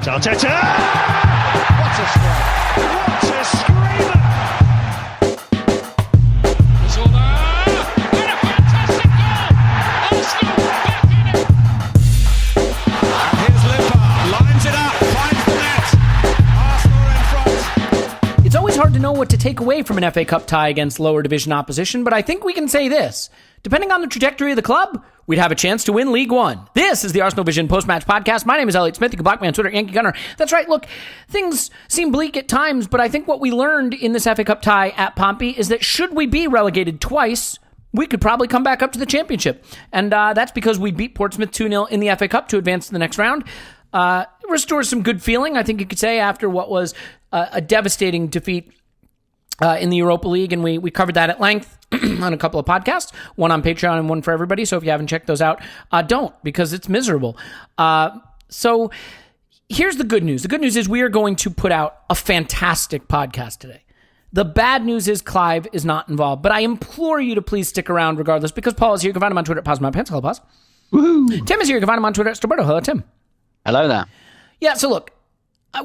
Arteta! What a strike! What a screamer! Zola! And a fantastic goal! Arsenal back in it! And here's Liverpool, lines it up, finds the net. Arsenal are in front. It's always hard to know what to take away from an FA Cup tie against lower division opposition, but I think we can say this. Depending on the trajectory of the club, we'd have a chance to win League One. This is the Arsenal Vision post-match podcast. My name is Elliot Smith. You can block me on Twitter, Yankee Gunner. That's right. Look, things seem bleak at times, but I think what we learned in this FA Cup tie at Pompey is that should we be relegated twice, we could probably come back up to the championship. And that's because we beat Portsmouth 2-0 in the FA Cup to advance to the next round. It restores some good feeling, I think you could say, after what was a devastating defeat in the Europa League, and we covered that at length on a couple of podcasts, one on Patreon and one for everybody. So if you haven't checked those out, don't, because it's miserable. So here's the good news. The good news is we are going to put out a fantastic podcast today. The bad news is Clive is not involved, but I implore you to please stick around regardless, because Paul is here. You can find him on Twitter at PausMyPants. Hello, Pause. Woohoo. Tim is here. You can find him on Twitter at Stoberto. Hello, Tim. Hello there. Yeah, so look,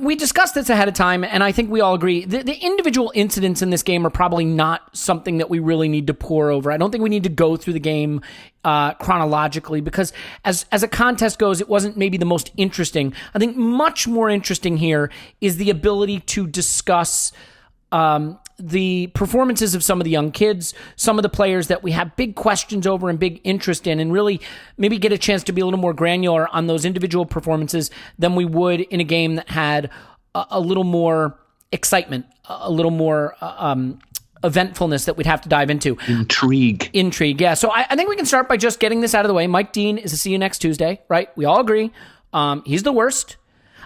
we discussed this ahead of time, and I think we all agree. The individual incidents in this game are probably not something that we really need to pore over. I don't think we need to go through the game chronologically, because as a contest goes, it wasn't maybe the most interesting. I think much more interesting here is the ability to discuss the performances of some of the young kids, some of the players that we have big questions over and big interest in, and really maybe get a chance to be a little more granular on those individual performances than we would in a game that had a little more excitement, a little more eventfulness that we'd have to dive into. Intrigue. Yeah. So I think we can start by just getting this out of the way. Mike Dean is a see you next Tuesday, right? We all agree. He's the worst.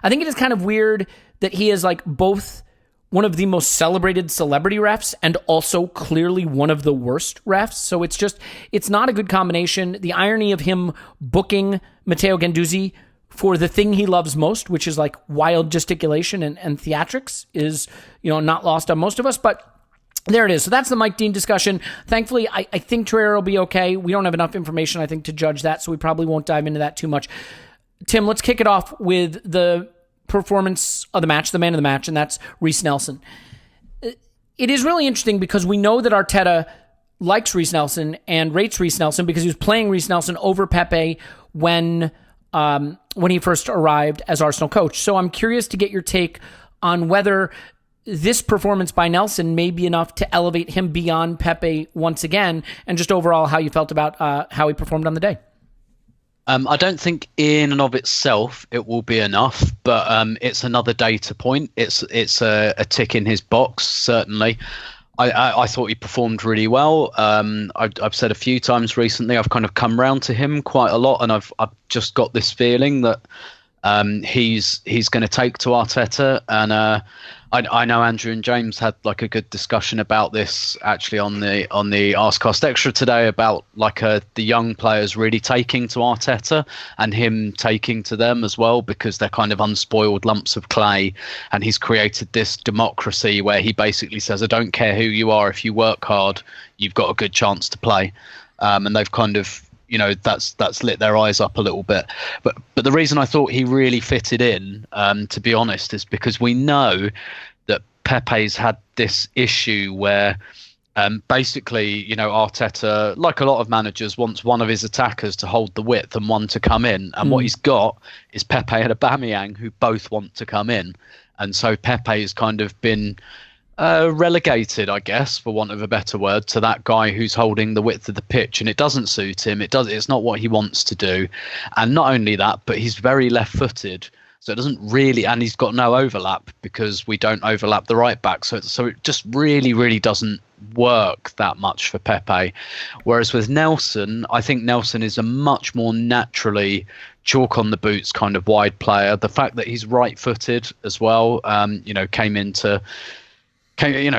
I think it is kind of weird that he is like both one of the most celebrated celebrity refs and also clearly one of the worst refs. So it's not a good combination. The irony of him booking Matteo Guendouzi for the thing he loves most, which is like wild gesticulation and theatrics, is, not lost on most of us, but there it is. So that's the Mike Dean discussion. Thankfully, I think Torreira will be okay. We don't have enough information, I think, to judge that, so we probably won't dive into that too much. Tim, let's kick it off with the performance of the match, the man of the match, and that's Reiss Nelson. It is really interesting because we know that Arteta likes Reiss Nelson and rates Reiss Nelson because he was playing Reiss Nelson over Pepe when he first arrived as Arsenal coach. So I'm curious to get your take on whether this performance by Nelson may be enough to elevate him beyond Pepe once again, and just overall how you felt about how he performed on the day. I don't think in and of itself it will be enough, but it's another data point. It's a tick in his box, certainly. I thought he performed really well. I've said a few times recently I've kind of come round to him quite a lot, and I've just got this feeling that he's going to take to Arteta, and I know Andrew and James had like a good discussion about this actually on the Arscast Extra today, about like the young players really taking to Arteta and him taking to them as well, because they're kind of unspoiled lumps of clay, and he's created this democracy where he basically says, I don't care who you are, if you work hard you've got a good chance to play, and they've kind of that's lit their eyes up a little bit. But the reason I thought he really fitted in, to be honest, is because we know that Pepe's had this issue where basically, Arteta, like a lot of managers, wants one of his attackers to hold the width and one to come in. And what he's got is Pepe and Aubameyang, who both want to come in. And so Pepe has kind of been relegated, I guess, for want of a better word, to that guy who's holding the width of the pitch, and it doesn't suit him. It's not what he wants to do. And not only that, but he's very left-footed, so it doesn't really, and he's got no overlap because we don't overlap the right back. So it just really, really doesn't work that much for Pepe. Whereas with Nelson, I think Nelson is a much more naturally chalk on the boots kind of wide player. The fact that he's right-footed as well,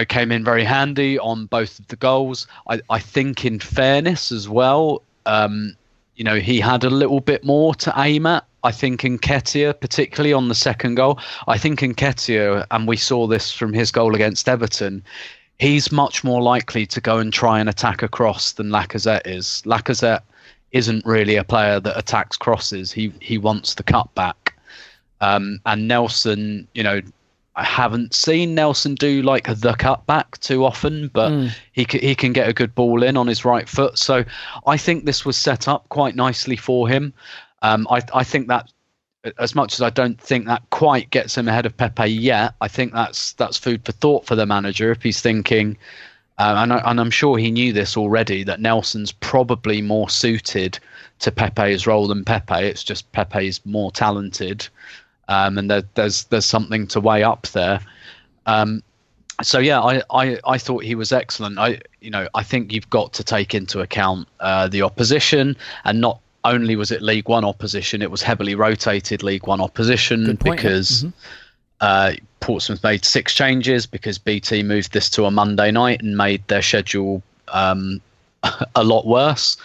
came in very handy on both of the goals. I think in fairness as well, he had a little bit more to aim at. I think Nketiah, particularly on the second goal, I think Nketiah, and we saw this from his goal against Everton, he's much more likely to go and try and attack a cross than Lacazette is. Lacazette isn't really a player that attacks crosses. He wants the cutback. And Nelson, I haven't seen Nelson do like the cutback too often, but he can get a good ball in on his right foot. So I think this was set up quite nicely for him. I think that, as much as I don't think that quite gets him ahead of Pepe yet, I think that's food for thought for the manager if he's thinking, and I'm sure he knew this already, that Nelson's probably more suited to Pepe's role than Pepe. It's just Pepe's more talented, and there's something to weigh up there. So yeah, I thought he was excellent. I think you've got to take into account the opposition, and not only was it League One opposition, it was heavily rotated League One opposition because Portsmouth made 6 changes because BT moved this to a Monday night and made their schedule a lot worse.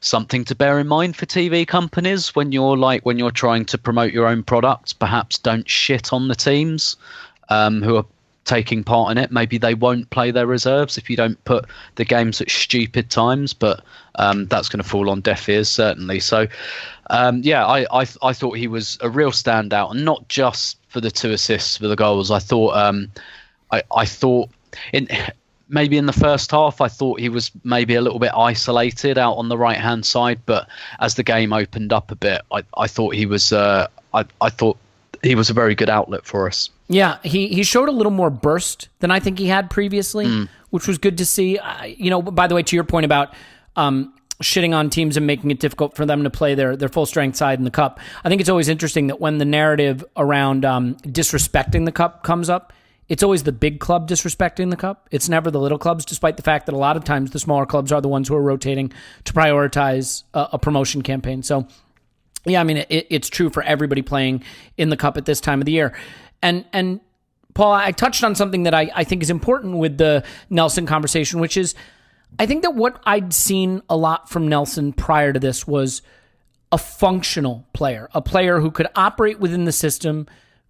Something to bear in mind for TV companies when you're trying to promote your own products. Perhaps don't shit on the teams who are taking part in it. Maybe they won't play their reserves if you don't put the games at stupid times, but that's going to fall on deaf ears certainly. So I thought he was a real standout, and not just for the 2 assists for the goals. I thought maybe in the first half I thought he was maybe a little bit isolated out on the right hand side, but as the game opened up a bit, I thought he was I thought he was a very good outlet for us. Yeah, he showed a little more burst than I think he had previously, which was good to see. By the way, to your point about shitting on teams and making it difficult for them to play their full strength side in the cup, I think it's always interesting that when the narrative around disrespecting the cup comes up, it's always the big club disrespecting the cup. It's never the little clubs, despite the fact that a lot of times the smaller clubs are the ones who are rotating to prioritize a promotion campaign. So, yeah, I mean, it's true for everybody playing in the cup at this time of the year. And Paul, I touched on something that I think is important with the Nelson conversation, which is I think that what I'd seen a lot from Nelson prior to this was a functional player, a player who could operate within the system,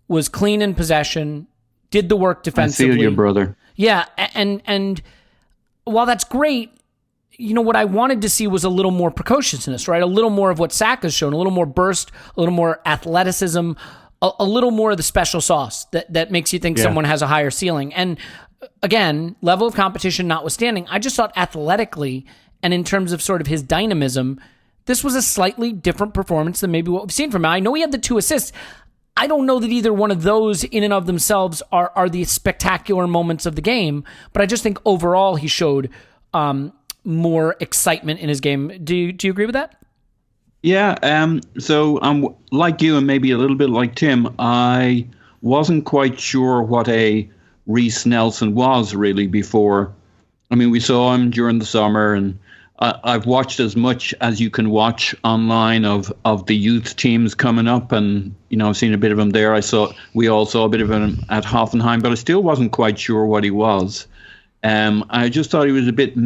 was clean in possession, did the work defensively. I feel your brother. Yeah, and while that's great, what I wanted to see was a little more precociousness, right? A little more of what Saka's shown, a little more burst, a little more athleticism, a little more of the special sauce that makes you think someone has a higher ceiling. And again, level of competition notwithstanding, I just thought athletically and in terms of sort of his dynamism, this was a slightly different performance than maybe what we've seen from him. I know he had the 2 assists. I don't know that either one of those in and of themselves are the spectacular moments of the game, but I just think overall he showed more excitement in his game. Do you agree with that? Yeah, so I'm like you and maybe a little bit like Tim. I wasn't quite sure what a Reiss Nelson was really before. I mean, we saw him during the summer, and I've watched as much as you can watch online of the youth teams coming up, and I've seen a bit of him there. We all saw a bit of him at Hoffenheim, but I still wasn't quite sure what he was. I just thought he was a bit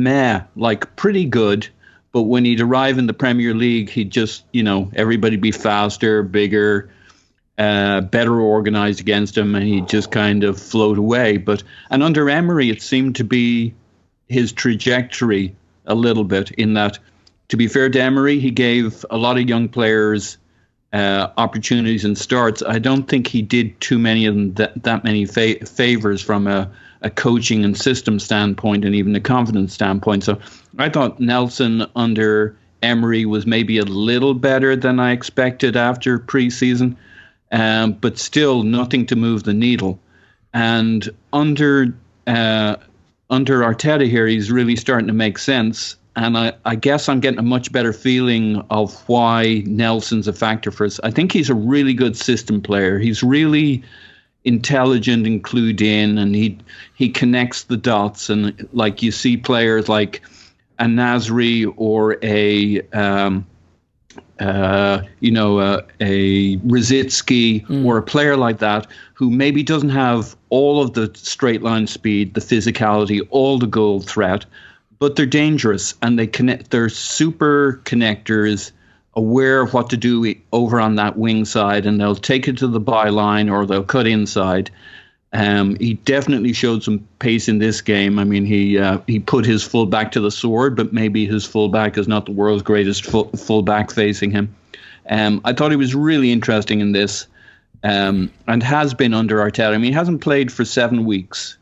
like pretty good. But when he'd arrive in the Premier League, he'd just, everybody be faster, bigger, better organized against him, and he'd just kind of float away. And under Emery, it seemed to be his trajectory a little bit, in that, to be fair to Emery, he gave a lot of young players opportunities and starts. I don't think he did too many of them that many favors from a coaching and system standpoint, and even a confidence standpoint. So I thought Nelson under Emery was maybe a little better than I expected after preseason, but still nothing to move the needle. And under Arteta here, he's really starting to make sense. And I guess I'm getting a much better feeling of why Nelson's a factor for us. I think he's a really good system player. He's really intelligent and clued in, and he connects the dots. And like you see players like a Nasri or a Rosicki or a player like that, who maybe doesn't have all of the straight line speed, the physicality, all the goal threat, but they're dangerous and they connect. They're super connectors, aware of what to do over on that wing side, and they'll take it to the byline or they'll cut inside. He definitely showed some pace in this game. I mean, he put his fullback to the sword, but maybe his fullback is not the world's greatest fullback facing him. I thought he was really interesting in this. and has been under Arteta. I mean, he hasn't played for 7 weeks,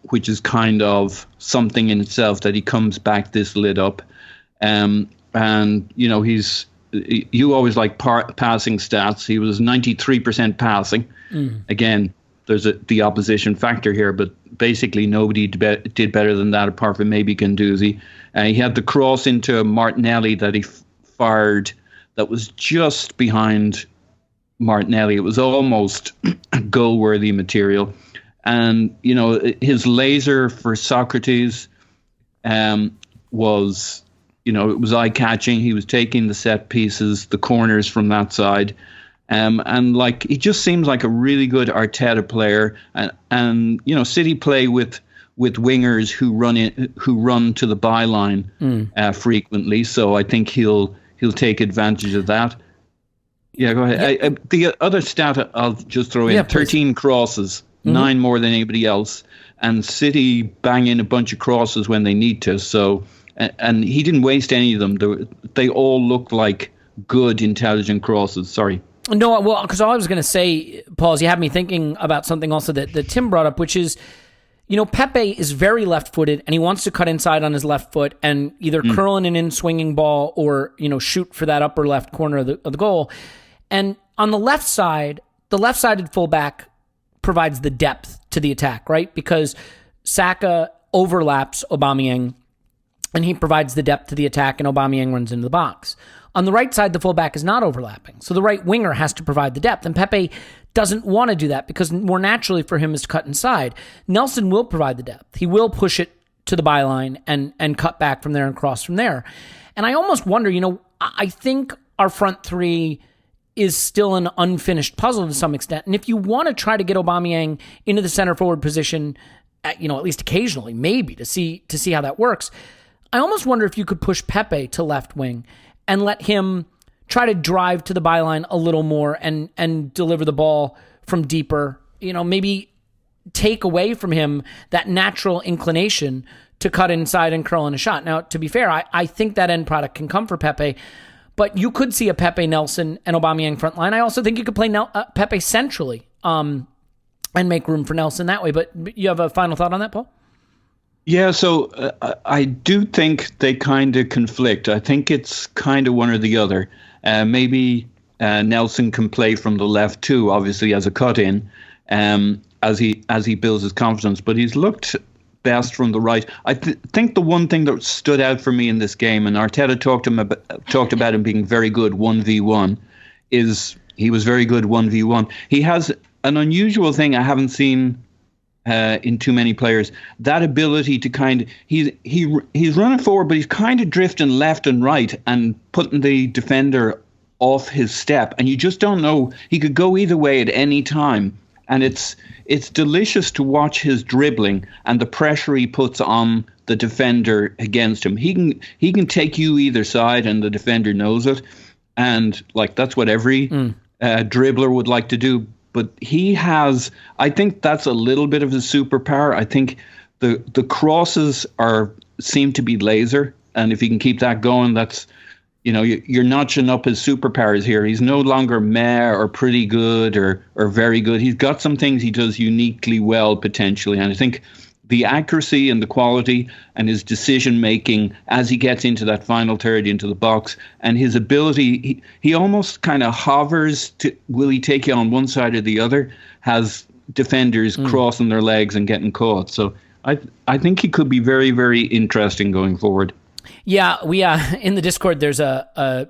which is kind of something in itself that he comes back this lit up. And, you know, you always like passing stats. He was 93% passing. Again, there's the opposition factor here, but basically nobody did better than that apart from maybe Guendouzi. He had the cross into Martinelli that he fired that was just behind Martinelli. It was almost goal-worthy material. And, you know, his laser for Sokratis was, you know, it was eye-catching. He was taking the set pieces, the corners from that side. And like, he just seems like a really good Arteta player. And you know, City play with wingers who run to the byline frequently. So I think he'll take advantage of that. Yeah, go ahead. The other stat I'll just throw in: 13 crosses, 9 more than anybody else, and City bang in a bunch of crosses when they need to. So, and he didn't waste any of them. They all look like good, intelligent crosses. Sorry. No, well, because all I was going to say, Paul, is you have me thinking about something also that Tim brought up, which is, you know, Pepe is very left-footed, and he wants to cut inside on his left foot and either curl in an in-swinging ball or, you know, shoot for that upper left corner of the goal. And on the left side, the left-sided fullback provides the depth to the attack, right? Because Saka overlaps Aubameyang, and he provides the depth to the attack, and Aubameyang runs into the box. On the right side, the fullback is not overlapping. So the right winger has to provide the depth. And Pepe doesn't want to do that because more naturally for him is to cut inside. Nelson will provide the depth. He will push it to the byline and cut back from there and cross from there. And I almost wonder, you know, I think our front three is still an unfinished puzzle to some extent. And if you want to try to get Aubameyang into the center forward position, at least occasionally, maybe to see how that works, I almost wonder if you could push Pepe to left wing and let him try to drive to the byline a little more and deliver the ball from deeper, you know, maybe take away from him that natural inclination to cut inside and curl in a shot. Now, to be fair, I think that end product can come for Pepe, but you could see a Pepe, Nelson, and Aubameyang front line. I also think you could play Pepe centrally and make room for Nelson that way. But you have a final thought on that, Paul? Yeah, so I do think they kind of conflict. I think it's kind of one or the other. Maybe Nelson can play from the left too, obviously as a cut-in, as he builds his confidence. But he's looked best from the right. I think the one thing that stood out for me in this game, and Arteta talked about him being very good 1v1, is he was very good 1v1. He has an unusual thing I haven't seen in too many players, that ability to kind of, he's running forward, but he's kind of drifting left and right and putting the defender off his step. And you just don't know, he could go either way at any time. And it's delicious to watch his dribbling and the pressure he puts on the defender against him. He can take you either side and the defender knows it. And like, that's what every dribbler would like to do. But he has, I think that's a little bit of his superpower. I think the crosses seem to be laser. And if he can keep that going, that's, you know, you're notching up his superpowers here. He's no longer meh or pretty good or very good. He's got some things he does uniquely well, potentially. And I think the accuracy and the quality and his decision making as he gets into that final third into the box, and his ability, he almost kind of hovers to, will he take you on one side or the other, has defenders crossing their legs and getting caught. So I think he could be very, very interesting going forward. Yeah, we in the Discord there's a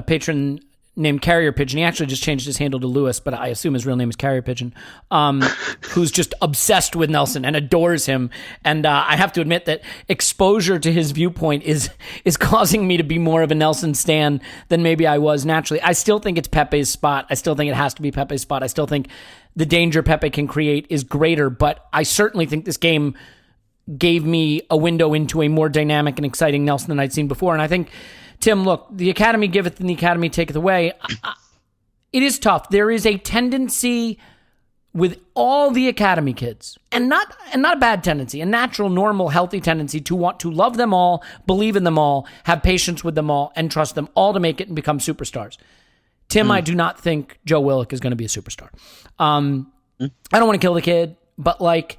patron named Carrier Pigeon. He actually just changed his handle to Lewis, but I assume his real name is Carrier Pigeon, who's just obsessed with Nelson and adores him. And I have to admit that exposure to his viewpoint is causing me to be more of a Nelson stan than maybe I was naturally. I still think it's Pepe's spot. I still think it has to be Pepe's spot. I still think the danger Pepe can create is greater, but I certainly think this game gave me a window into a more dynamic and exciting Nelson than I'd seen before. And I think, Tim, look, the Academy giveth and the Academy taketh away. It is tough. There is a tendency with all the Academy kids, and not a bad tendency, a natural, normal, healthy tendency to want to love them all, believe in them all, have patience with them all, and trust them all to make it and become superstars. Tim, I do not think Joe Willock is going to be a superstar. I don't want to kill the kid, but like,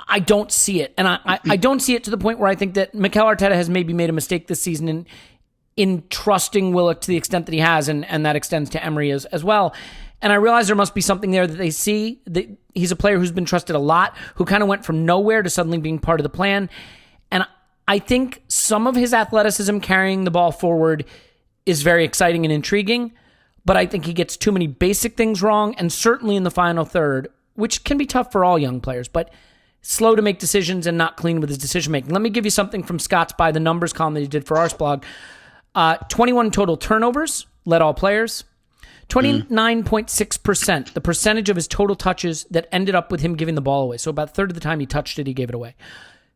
I don't see it. And I don't see it to the point where I think that Mikel Arteta has maybe made a mistake this season in trusting Willock to the extent that he has, and that extends to Emery as well. And I realize there must be something there that they see. That he's a player who's been trusted a lot, who kind of went from nowhere to suddenly being part of the plan. And I think some of his athleticism carrying the ball forward is very exciting and intriguing, but I think he gets too many basic things wrong, and certainly in the final third, which can be tough for all young players, but slow to make decisions and not clean with his decision-making. Let me give you something from Scott's By the Numbers column that he did for Arseblog. 21 total turnovers, led all players. 29.6%, the percentage of his total touches that ended up with him giving the ball away. So about a third of the time he touched it, he gave it away.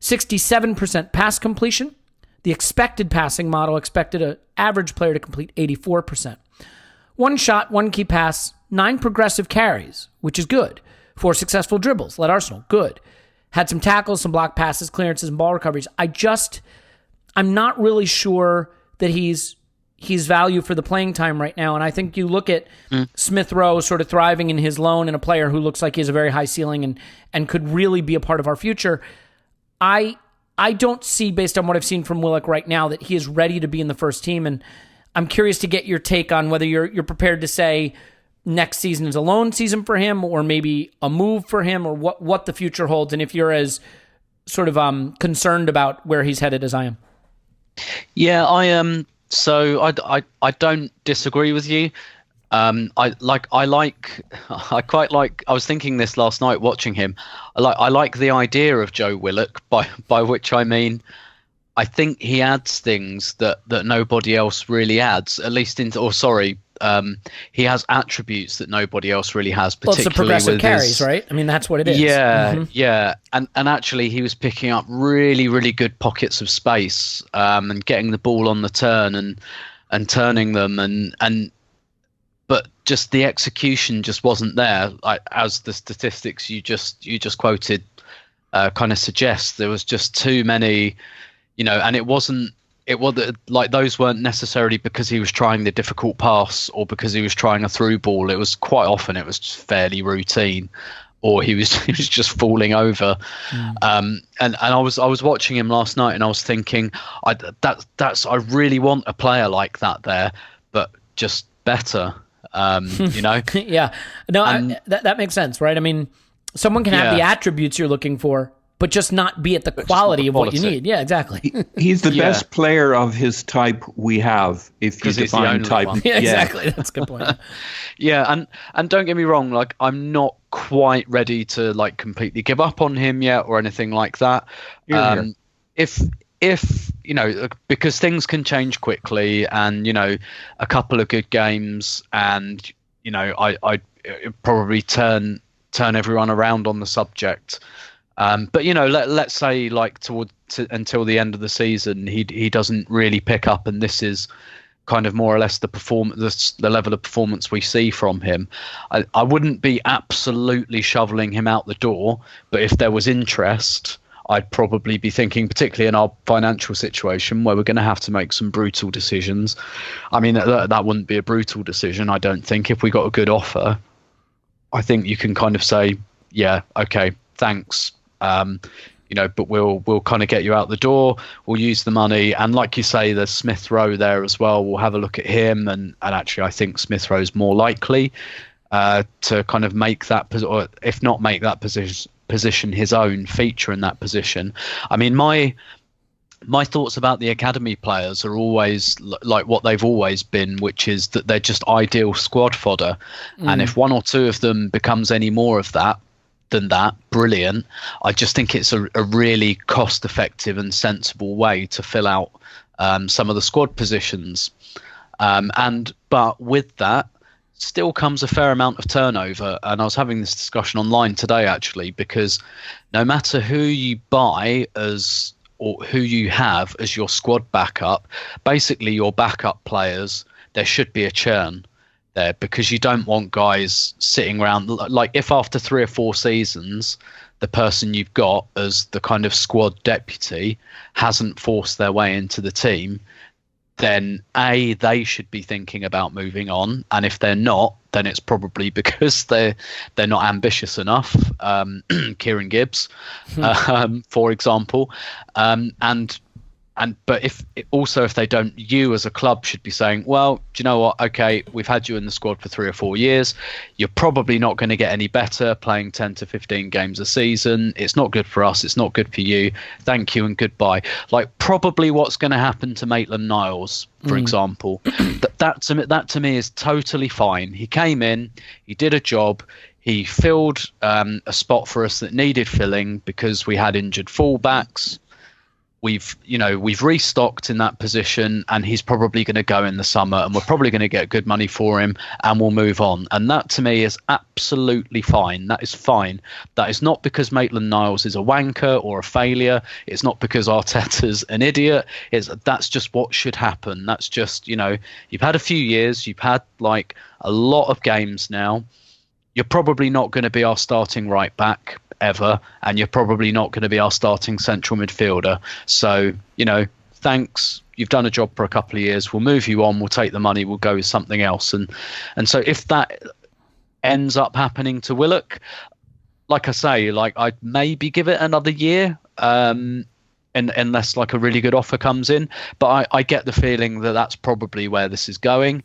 67% pass completion. The expected passing model expected an average player to complete 84%. One shot, one key pass, 9 progressive carries, which is good. 4 successful dribbles, led Arsenal, good. Had some tackles, some block passes, clearances, and ball recoveries. I'm not really sure that he's value for the playing time right now. And I think you look at Smith Rowe sort of thriving in his loan and a player who looks like he has a very high ceiling and could really be a part of our future. I don't see, based on what I've seen from Willock right now, that he is ready to be in the first team. And I'm curious to get your take on whether you're prepared to say next season is a loan season for him, or maybe a move for him, or what the future holds, and if you're as sort of concerned about where he's headed as I am. Yeah, I am. So I don't disagree with you. I quite like. I was thinking this last night watching him. I like the idea of Joe Willock, by which I mean, I think he adds things that nobody else really adds. At least he has attributes that nobody else really has. Well, it's the progressive carries, right? I mean, that's what it is. Yeah, yeah. And actually, he was picking up really, really good pockets of space and getting the ball on the turn and turning them but just the execution just wasn't there. As the statistics you just quoted kind of suggest, there was just too many, and it wasn't like those weren't necessarily because he was trying the difficult pass or because he was trying a through ball. It was quite often it was just fairly routine, or he was just falling over. And I was watching him last night and I was thinking, I really want a player like that there, but just better. Yeah, no, that makes sense, right? I mean, someone can have the attributes you're looking for, but just not be at the quality of what you need. Yeah, exactly. He's the best player of his type we have, if you define type. Yeah, exactly. That's a good point. Yeah, and don't get me wrong, like I'm not quite ready to like completely give up on him yet or anything like that. If because things can change quickly, and a couple of good games, and I probably turn everyone around on the subject. But let's say like until the end of the season, he doesn't really pick up, and this is kind of more or less the level of performance we see from him. I wouldn't be absolutely shoveling him out the door, but if there was interest, I'd probably be thinking, particularly in our financial situation where we're going to have to make some brutal decisions. I mean, that wouldn't be a brutal decision, I don't think. If we got a good offer, I think you can kind of say, yeah, okay, thanks. But we'll kind of get you out the door. We'll use the money. And like you say, there's Smith Rowe there as well. We'll have a look at him. And actually, I think Smith Rowe's more likely to kind of make that, or if not make that position his own, feature in that position. I mean, my thoughts about the academy players are always like what they've always been, which is that they're just ideal squad fodder. And if one or two of them becomes any more of that than that, brilliant. I just think it's a really cost-effective and sensible way to fill out some of the squad positions. But with that still comes a fair amount of turnover. And I was having this discussion online today, actually, because no matter who you buy or who you have as your squad backup, basically your backup players, there should be a churn there, because you don't want guys sitting around. Like if after 3 or 4 seasons, the person you've got as the kind of squad deputy hasn't forced their way into the team, then they should be thinking about moving on, and if they're not, then it's probably because they're not ambitious enough. Kieran Gibbs, for example, but if they don't, you as a club should be saying, well, do you know what? Okay, we've had you in the squad for 3 or 4 years. You're probably not going to get any better playing 10 to 15 games a season. It's not good for us. It's not good for you. Thank you and goodbye. Like probably what's going to happen to Maitland-Niles, for example. That to me is totally fine. He came in, he did a job. He filled a spot for us that needed filling because we had injured fullbacks. We've restocked in that position, and he's probably going to go in the summer, and we're probably going to get good money for him, and we'll move on. And that to me is absolutely fine. That is fine. That is not because Maitland-Niles is a wanker or a failure. It's not because Arteta's an idiot. That's just what should happen. That's just, you've had a few years. You've had like a lot of games now. You're probably not going to be our starting right back ever, and you're probably not going to be our starting central midfielder. So, thanks. You've done a job for a couple of years. We'll move you on. We'll take the money. We'll go with something else. And so if that ends up happening to Willock, like I say, I'd maybe give it another year, unless like a really good offer comes in. But I get the feeling that that's probably where this is going.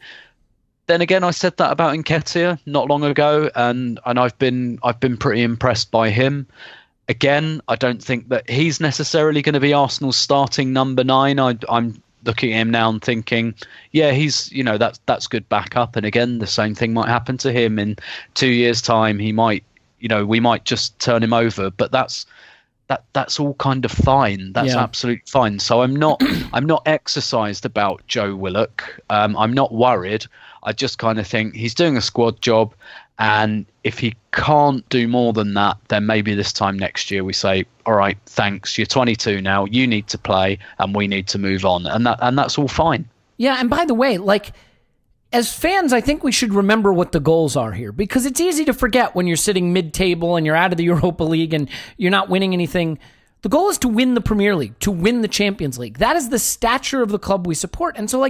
Then again, I said that about Nketiah not long ago, and I've been pretty impressed by him. Again, I don't think that he's necessarily going to be Arsenal's starting number 9. I'm looking at him now and thinking, yeah, he's that's good backup. And again, the same thing might happen to him in 2 years' time. He might, we might just turn him over. But that's all kind of fine. That's absolutely fine. So I'm not exercised about Joe Willock. I'm not worried. I just kind of think he's doing a squad job, and if he can't do more than that, then maybe this time next year we say, all right, thanks, you're 22 now, you need to play, and we need to move on, and that's all fine. Yeah, and by the way, as fans, I think we should remember what the goals are here, because it's easy to forget when you're sitting mid-table and you're out of the Europa League and you're not winning anything. The goal is to win the Premier League, to win the Champions League. That is the stature of the club we support, and so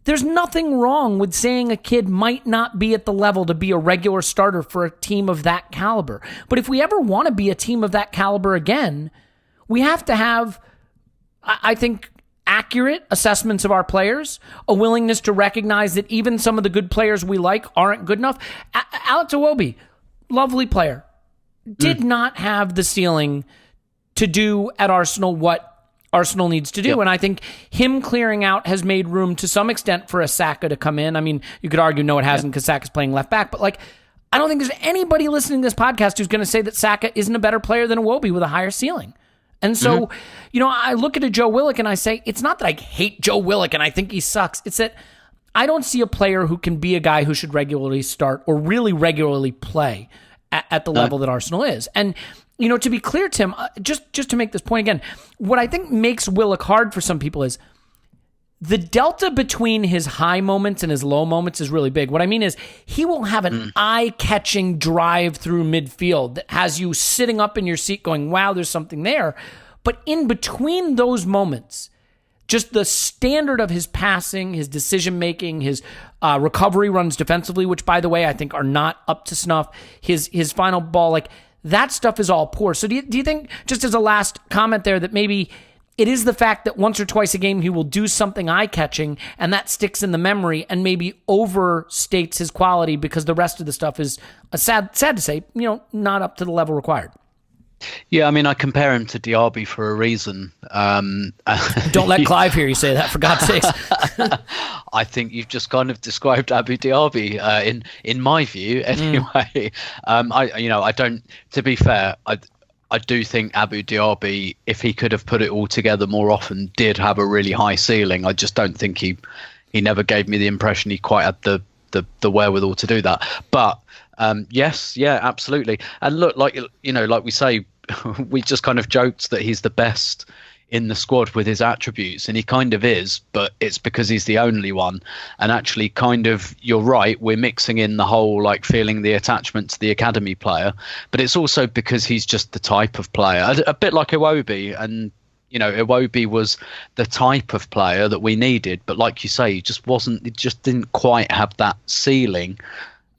there's nothing wrong with saying a kid might not be at the level to be a regular starter for a team of that caliber. But if we ever want to be a team of that caliber again, we have to have, I think, accurate assessments of our players, a willingness to recognize that even some of the good players we like aren't good enough. Alex Iwobi, lovely player, did not have the ceiling to do at Arsenal what Arsenal needs to do. Yep. And I think him clearing out has made room to some extent for a Saka to come in. I mean, you could argue no, it hasn't, because Saka's playing left back. But I don't think there's anybody listening to this podcast who's going to say that Saka isn't a better player than Iwobi with a higher ceiling. And so, I look at a Joe Willock and I say, it's not that I hate Joe Willock and I think he sucks. It's that I don't see a player who can be a guy who should regularly start or really regularly play at the level that Arsenal is. And to be clear, Tim, just to make this point again, what I think makes Willock hard for some people is the delta between his high moments and his low moments is really big. What I mean is he will have an eye-catching drive through midfield that has you sitting up in your seat going, wow, there's something there. But in between those moments, just the standard of his passing, his decision-making, his recovery runs defensively, which, by the way, I think are not up to snuff, his final ball, that stuff is all poor. So do you think, just as a last comment there, that maybe it is the fact that once or twice a game he will do something eye-catching and that sticks in the memory and maybe overstates his quality because the rest of the stuff is, sad to say, not up to the level required? Yeah, I mean, I compare him to Diaby for a reason. Don't let Clive hear you say that, for God's sakes. I think you've just kind of described Abu Diaby in my view, anyway. I don't. To be fair, I do think Abu Diaby, if he could have put it all together more often, did have a really high ceiling. I just don't think he never gave me the impression he quite had the wherewithal to do that. But yes, yeah, absolutely. And look, like we say, we just kind of joked that he's the best in the squad with his attributes, and he kind of is, but it's because he's the only one. And actually, kind of, you're right, we're mixing in the whole feeling the attachment to the academy player, but it's also because he's just the type of player, a bit like Iwobi. And Iwobi was the type of player that we needed, but like you say, he just didn't quite have that ceiling.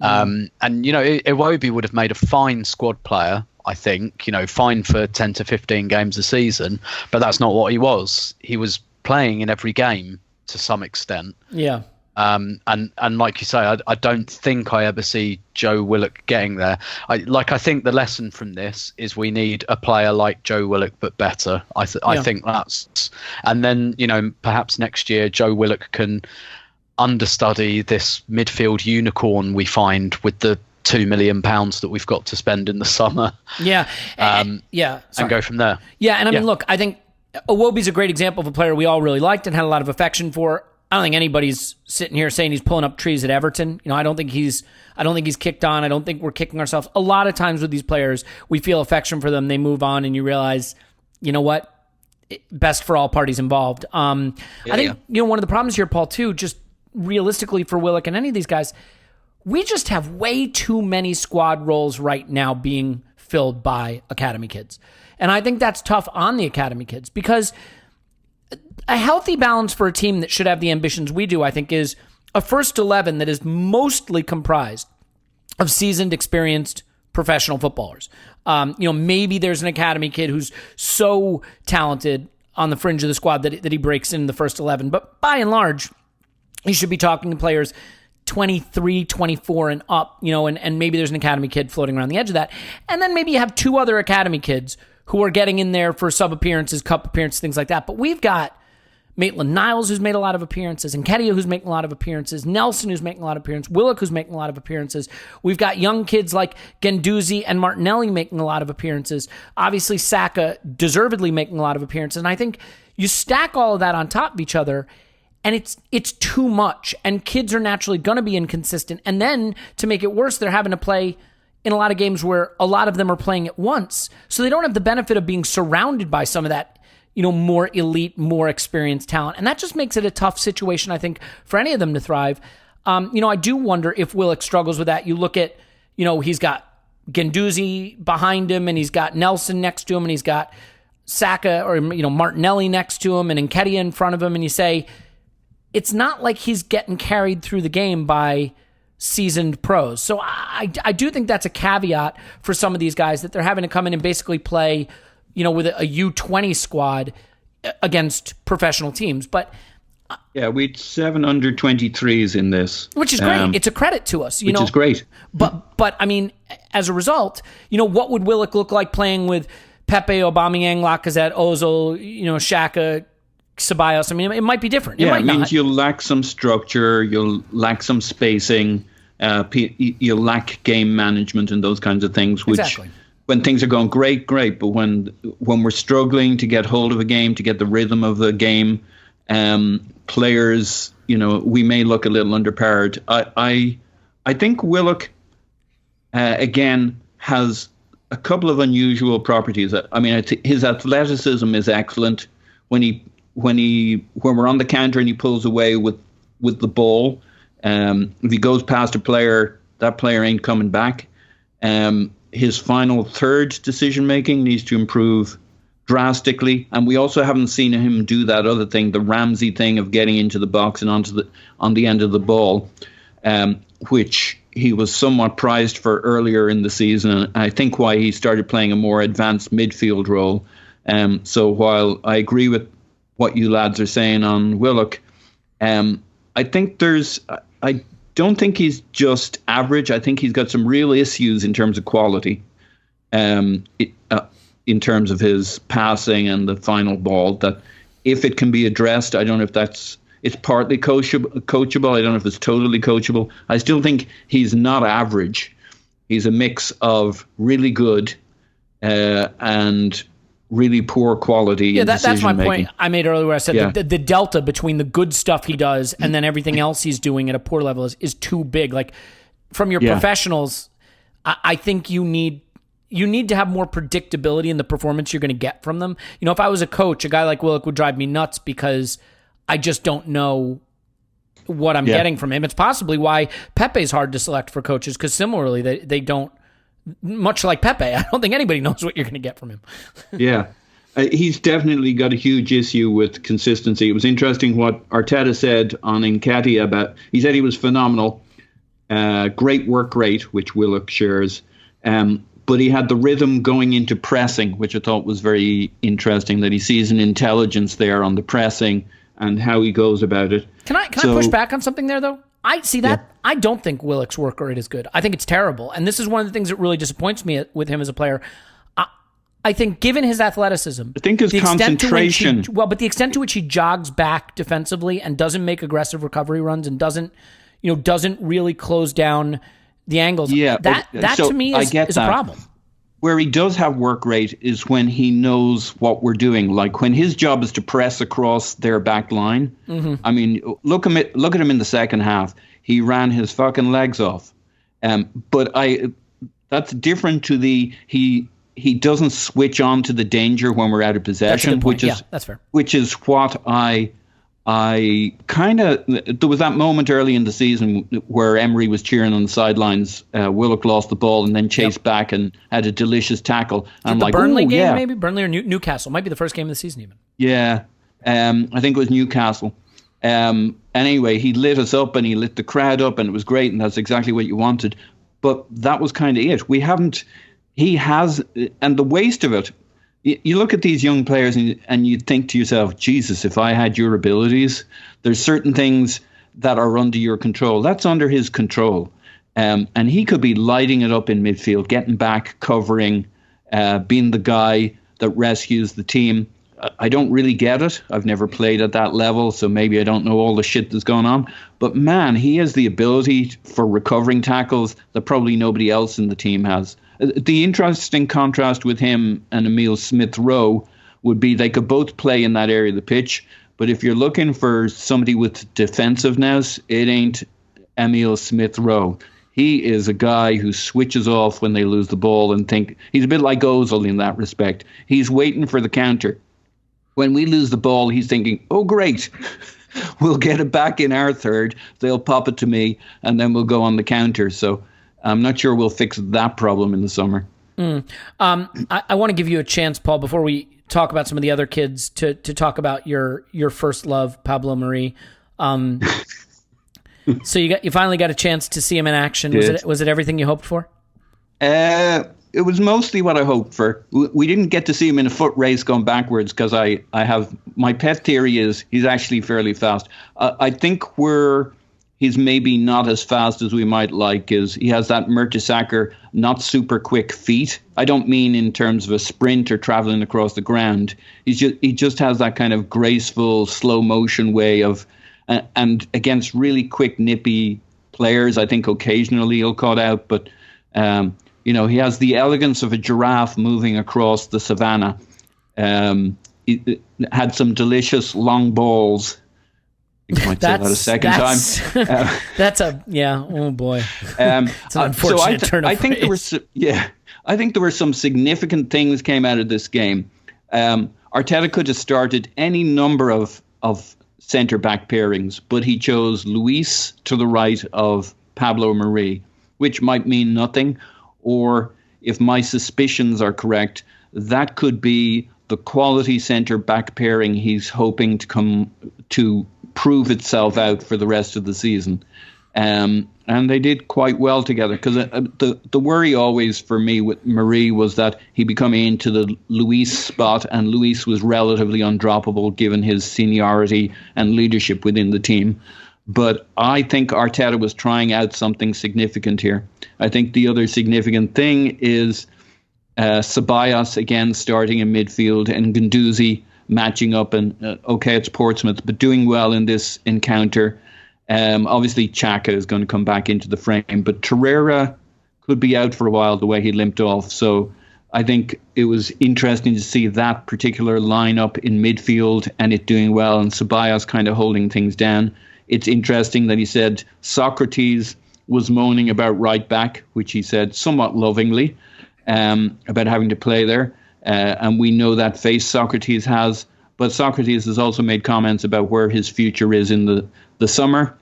Iwobi would have made a fine squad player, I think, fine for 10 to 15 games a season, but that's not what he was. He was playing in every game to some extent. Yeah. And like you say, I don't think I ever see Joe Willock getting there. I think the lesson from this is we need a player like Joe Willock, but better. I think that's, and then, perhaps next year Joe Willock can understudy this midfield unicorn we find with the £2 million that we've got to spend in the summer. Yeah. And go from there. Yeah. And I mean, look, I think Iwobi's a great example of a player we all really liked and had a lot of affection for. I don't think anybody's sitting here saying he's pulling up trees at Everton. I don't think he's kicked on. I don't think we're kicking ourselves. A lot of times with these players, we feel affection for them. They move on and you realize, you know what? Best for all parties involved. I think, one of the problems here, Paul, too, just realistically for Willock and any of these guys, we just have way too many squad roles right now being filled by academy kids. And I think that's tough on the academy kids because a healthy balance for a team that should have the ambitions we do, I think, is a first 11 that is mostly comprised of seasoned, experienced professional footballers. Maybe there's an academy kid who's so talented on the fringe of the squad that he breaks in the first 11. But by and large, you should be talking to players 23, 24 and up, and maybe there's an academy kid floating around the edge of that. And then maybe you have two other academy kids who are getting in there for sub appearances, cup appearances, things like that. But we've got Maitland-Niles, who's made a lot of appearances, Nketiah, who's making a lot of appearances, Nelson, who's making a lot of appearances, Willock, who's making a lot of appearances. We've got young kids like Guendouzi and Martinelli making a lot of appearances. Obviously, Saka deservedly making a lot of appearances. And I think you stack all of that on top of each other, and it's too much. And kids are naturally going to be inconsistent. And then, to make it worse, they're having to play in a lot of games where a lot of them are playing at once. So they don't have the benefit of being surrounded by some of that more elite, more experienced talent. And that just makes it a tough situation, I think, for any of them to thrive. I do wonder if Willock struggles with that. You look at, he's got Guendouzi behind him, and he's got Nelson next to him, and he's got Saka or, Martinelli next to him, and Nketiah in front of him, and you say, it's not like he's getting carried through the game by seasoned pros. So I do think that's a caveat for some of these guys, that they're having to come in and basically play with a U20 squad against professional teams. But yeah, we had 7 under 23s in this, which is great. It's a credit to us, which is great. But I mean, as a result, what would Willock look like playing with Pepe, Aubameyang, Lacazette, Ozil, Xhaka, Ceballos? I mean, it might be different. It means not. You'll lack some structure, you'll lack some spacing, you'll lack game management and those kinds of things, which exactly. When things are going great, but when we're struggling to get hold of a game, to get the rhythm of the game, players, we may look a little underpowered. I think Willock, again, has a couple of unusual properties. I mean, his athleticism is excellent. When we're on the counter and he pulls away with the ball, if he goes past a player, that player ain't coming back. His final third decision making needs to improve drastically, and we also haven't seen him do that other thing, the Ramsey thing of getting into the box and on the end of the ball, which he was somewhat prized for earlier in the season, and I think why he started playing a more advanced midfield role. So while I agree with what you lads are saying on Willock, I think I don't think he's just average. I think he's got some real issues in terms of quality, in terms of his passing and the final ball, that if it can be addressed, I don't know if it's partly coachable. I don't know if it's totally coachable. I still think he's not average. He's a mix of really good and really poor quality. Yeah, that's my point I made earlier where I said the delta between the good stuff he does and then everything else he's doing at a poor level is too big. Like, from your professionals, I think you need to have more predictability in the performance you're going to get from them. If I was a coach, a guy like Willock would drive me nuts because I just don't know what I'm getting from him. It's possibly why Pepe's hard to select for coaches, because similarly, they don't, much like Pepe, I don't think anybody knows what you're going to get from him. Yeah. He's definitely got a huge issue with consistency. It was interesting what Arteta said on Nketiah about. He said he was phenomenal, great work rate, which Willock shares, but he had the rhythm going into pressing, which I thought was very interesting. That he sees an intelligence there on the pressing and how he goes about it. Can I push back on something there though? I see that. Yeah. I don't think Willock's work rate is good. I think it's terrible, and this is one of the things that really disappoints me with him as a player. I think, given his athleticism, I think his concentration. But the extent to which he jogs back defensively and doesn't make aggressive recovery runs and doesn't really close down the angles. Yeah, that to me is a problem. Where he does have work rate is when he knows what we're doing. Like when his job is to press across their back line. Mm-hmm. I mean, look at him in the second half. He ran his fucking legs off. But that's different to he doesn't switch on to the danger when we're out of possession, that's fair. Which is what I kind of, there was that moment early in the season where Emery was cheering on the sidelines. Willock lost the ball and then chased back and had a delicious tackle. And I'm like, Burnley game, maybe Burnley or Newcastle might be the first game of the season even. Yeah, I think it was Newcastle. Anyway, he lit us up and he lit the crowd up, and it was great, and that's exactly what you wanted. But that was kind of it. He has, and the waste of it. You look at these young players and you think to yourself, Jesus, if I had your abilities, there's certain things that are under your control. That's under his control. And he could be lighting it up in midfield, getting back, covering, being the guy that rescues the team. I don't really get it. I've never played at that level, so maybe I don't know all the shit that's going on. But man, he has the ability for recovering tackles that probably nobody else in the team has. The interesting contrast with him and Emile Smith-Rowe would be they could both play in that area of the pitch. But if you're looking for somebody with defensiveness, it ain't Emile Smith-Rowe. He is a guy who switches off when they lose the ball and he's a bit like Ozil in that respect. He's waiting for the counter. When we lose the ball, he's thinking, oh, great. We'll get it back in our third. They'll pop it to me, and then we'll go on the counter. So I'm not sure we'll fix that problem in the summer. I want to give you a chance, Paul, before we talk about some of the other kids, to talk about your first love, Pablo Mari. So you finally got a chance to see him in action. Was it everything you hoped for? It was mostly what I hoped for. We didn't get to see him in a foot race going backwards because I have my pet theory is he's actually fairly fast. I think he's maybe not as fast as we might like is he has that Mertesacker not super quick feet. I don't mean in terms of a sprint or traveling across the ground. He just has that kind of graceful slow motion way of and against really quick nippy players. I think occasionally he'll cut out, but he has the elegance of a giraffe moving across the savannah. He had some delicious long balls. You might say that a second time. Oh boy. It's an unfortunate turn of phrase. I think there were some significant things came out of this game. Arteta could have started any number of centre-back pairings, but he chose Riess to the right of Pablo Mari, which might mean nothing. Or if my suspicions are correct, that could be the quality centre-back pairing he's hoping to come to prove itself out for the rest of the season. And they did quite well together because the worry always for me with Mari was that he become into the Riess spot, and Riess was relatively undroppable given his seniority and leadership within the team. But I think Arteta was trying out something significant here. I think the other significant thing is Ceballos again starting in midfield and Guendouzi matching up. And it's Portsmouth, but doing well in this encounter. Obviously, Xhaka is going to come back into the frame, but Torreira could be out for a while the way he limped off. So I think it was interesting to see that particular lineup in midfield and it doing well, and Ceballos kind of holding things down. It's interesting that he said Sokratis was moaning about right back, which he said somewhat lovingly, about having to play there. And we know that face Sokratis has. But Sokratis has also made comments about where his future is in the summer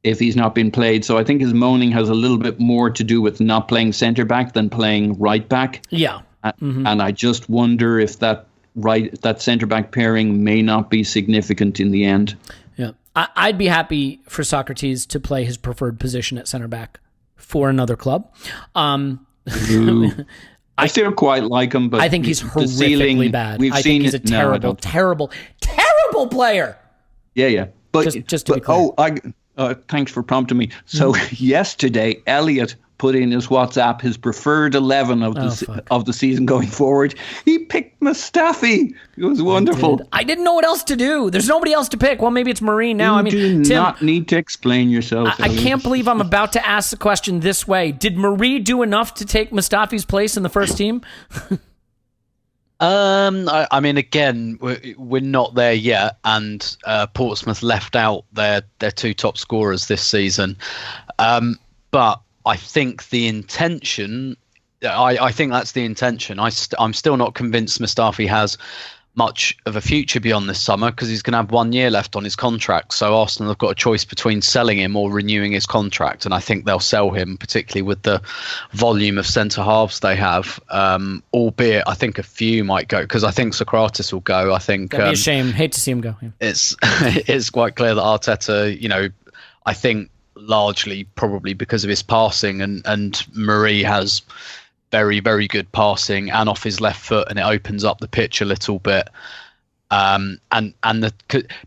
if he's not been played. So I think his moaning has a little bit more to do with not playing centre-back than playing right-back. Yeah. And I just wonder if that that centre-back pairing may not be significant in the end. Yeah, I'd be happy for Sokratis to play his preferred position at centre back for another club. I still quite like him, but I think he's horrifically bad. I think he's a terrible player. Yeah. But just to be clear. Thanks for prompting me. So yesterday, Elliot put in his WhatsApp his preferred 11 of the season going forward. He picked Mustafi. It was wonderful. I didn't know what else to do. There's nobody else to pick. Well, maybe it's Marine now. You do Tim, not need to explain yourself. I can't believe I'm about to ask the question this way. Did Mari do enough to take Mustafi's place in the first team? I mean, again, we're not there yet, and Portsmouth left out their two top scorers this season. But I think the intention, I think that's the intention. I'm still not convinced Mustafi has much of a future beyond this summer because he's going to have 1 year left on his contract. So Arsenal have got a choice between selling him or renewing his contract. And I think they'll sell him, particularly with the volume of centre halves they have. Albeit, I think a few might go because I think Sokratis will go. I think that'd be a shame. Hate to see him go. Yeah. It's quite clear that Arteta, I think largely probably because of his passing and Mari has very, very good passing and off his left foot, and it opens up the pitch a little bit.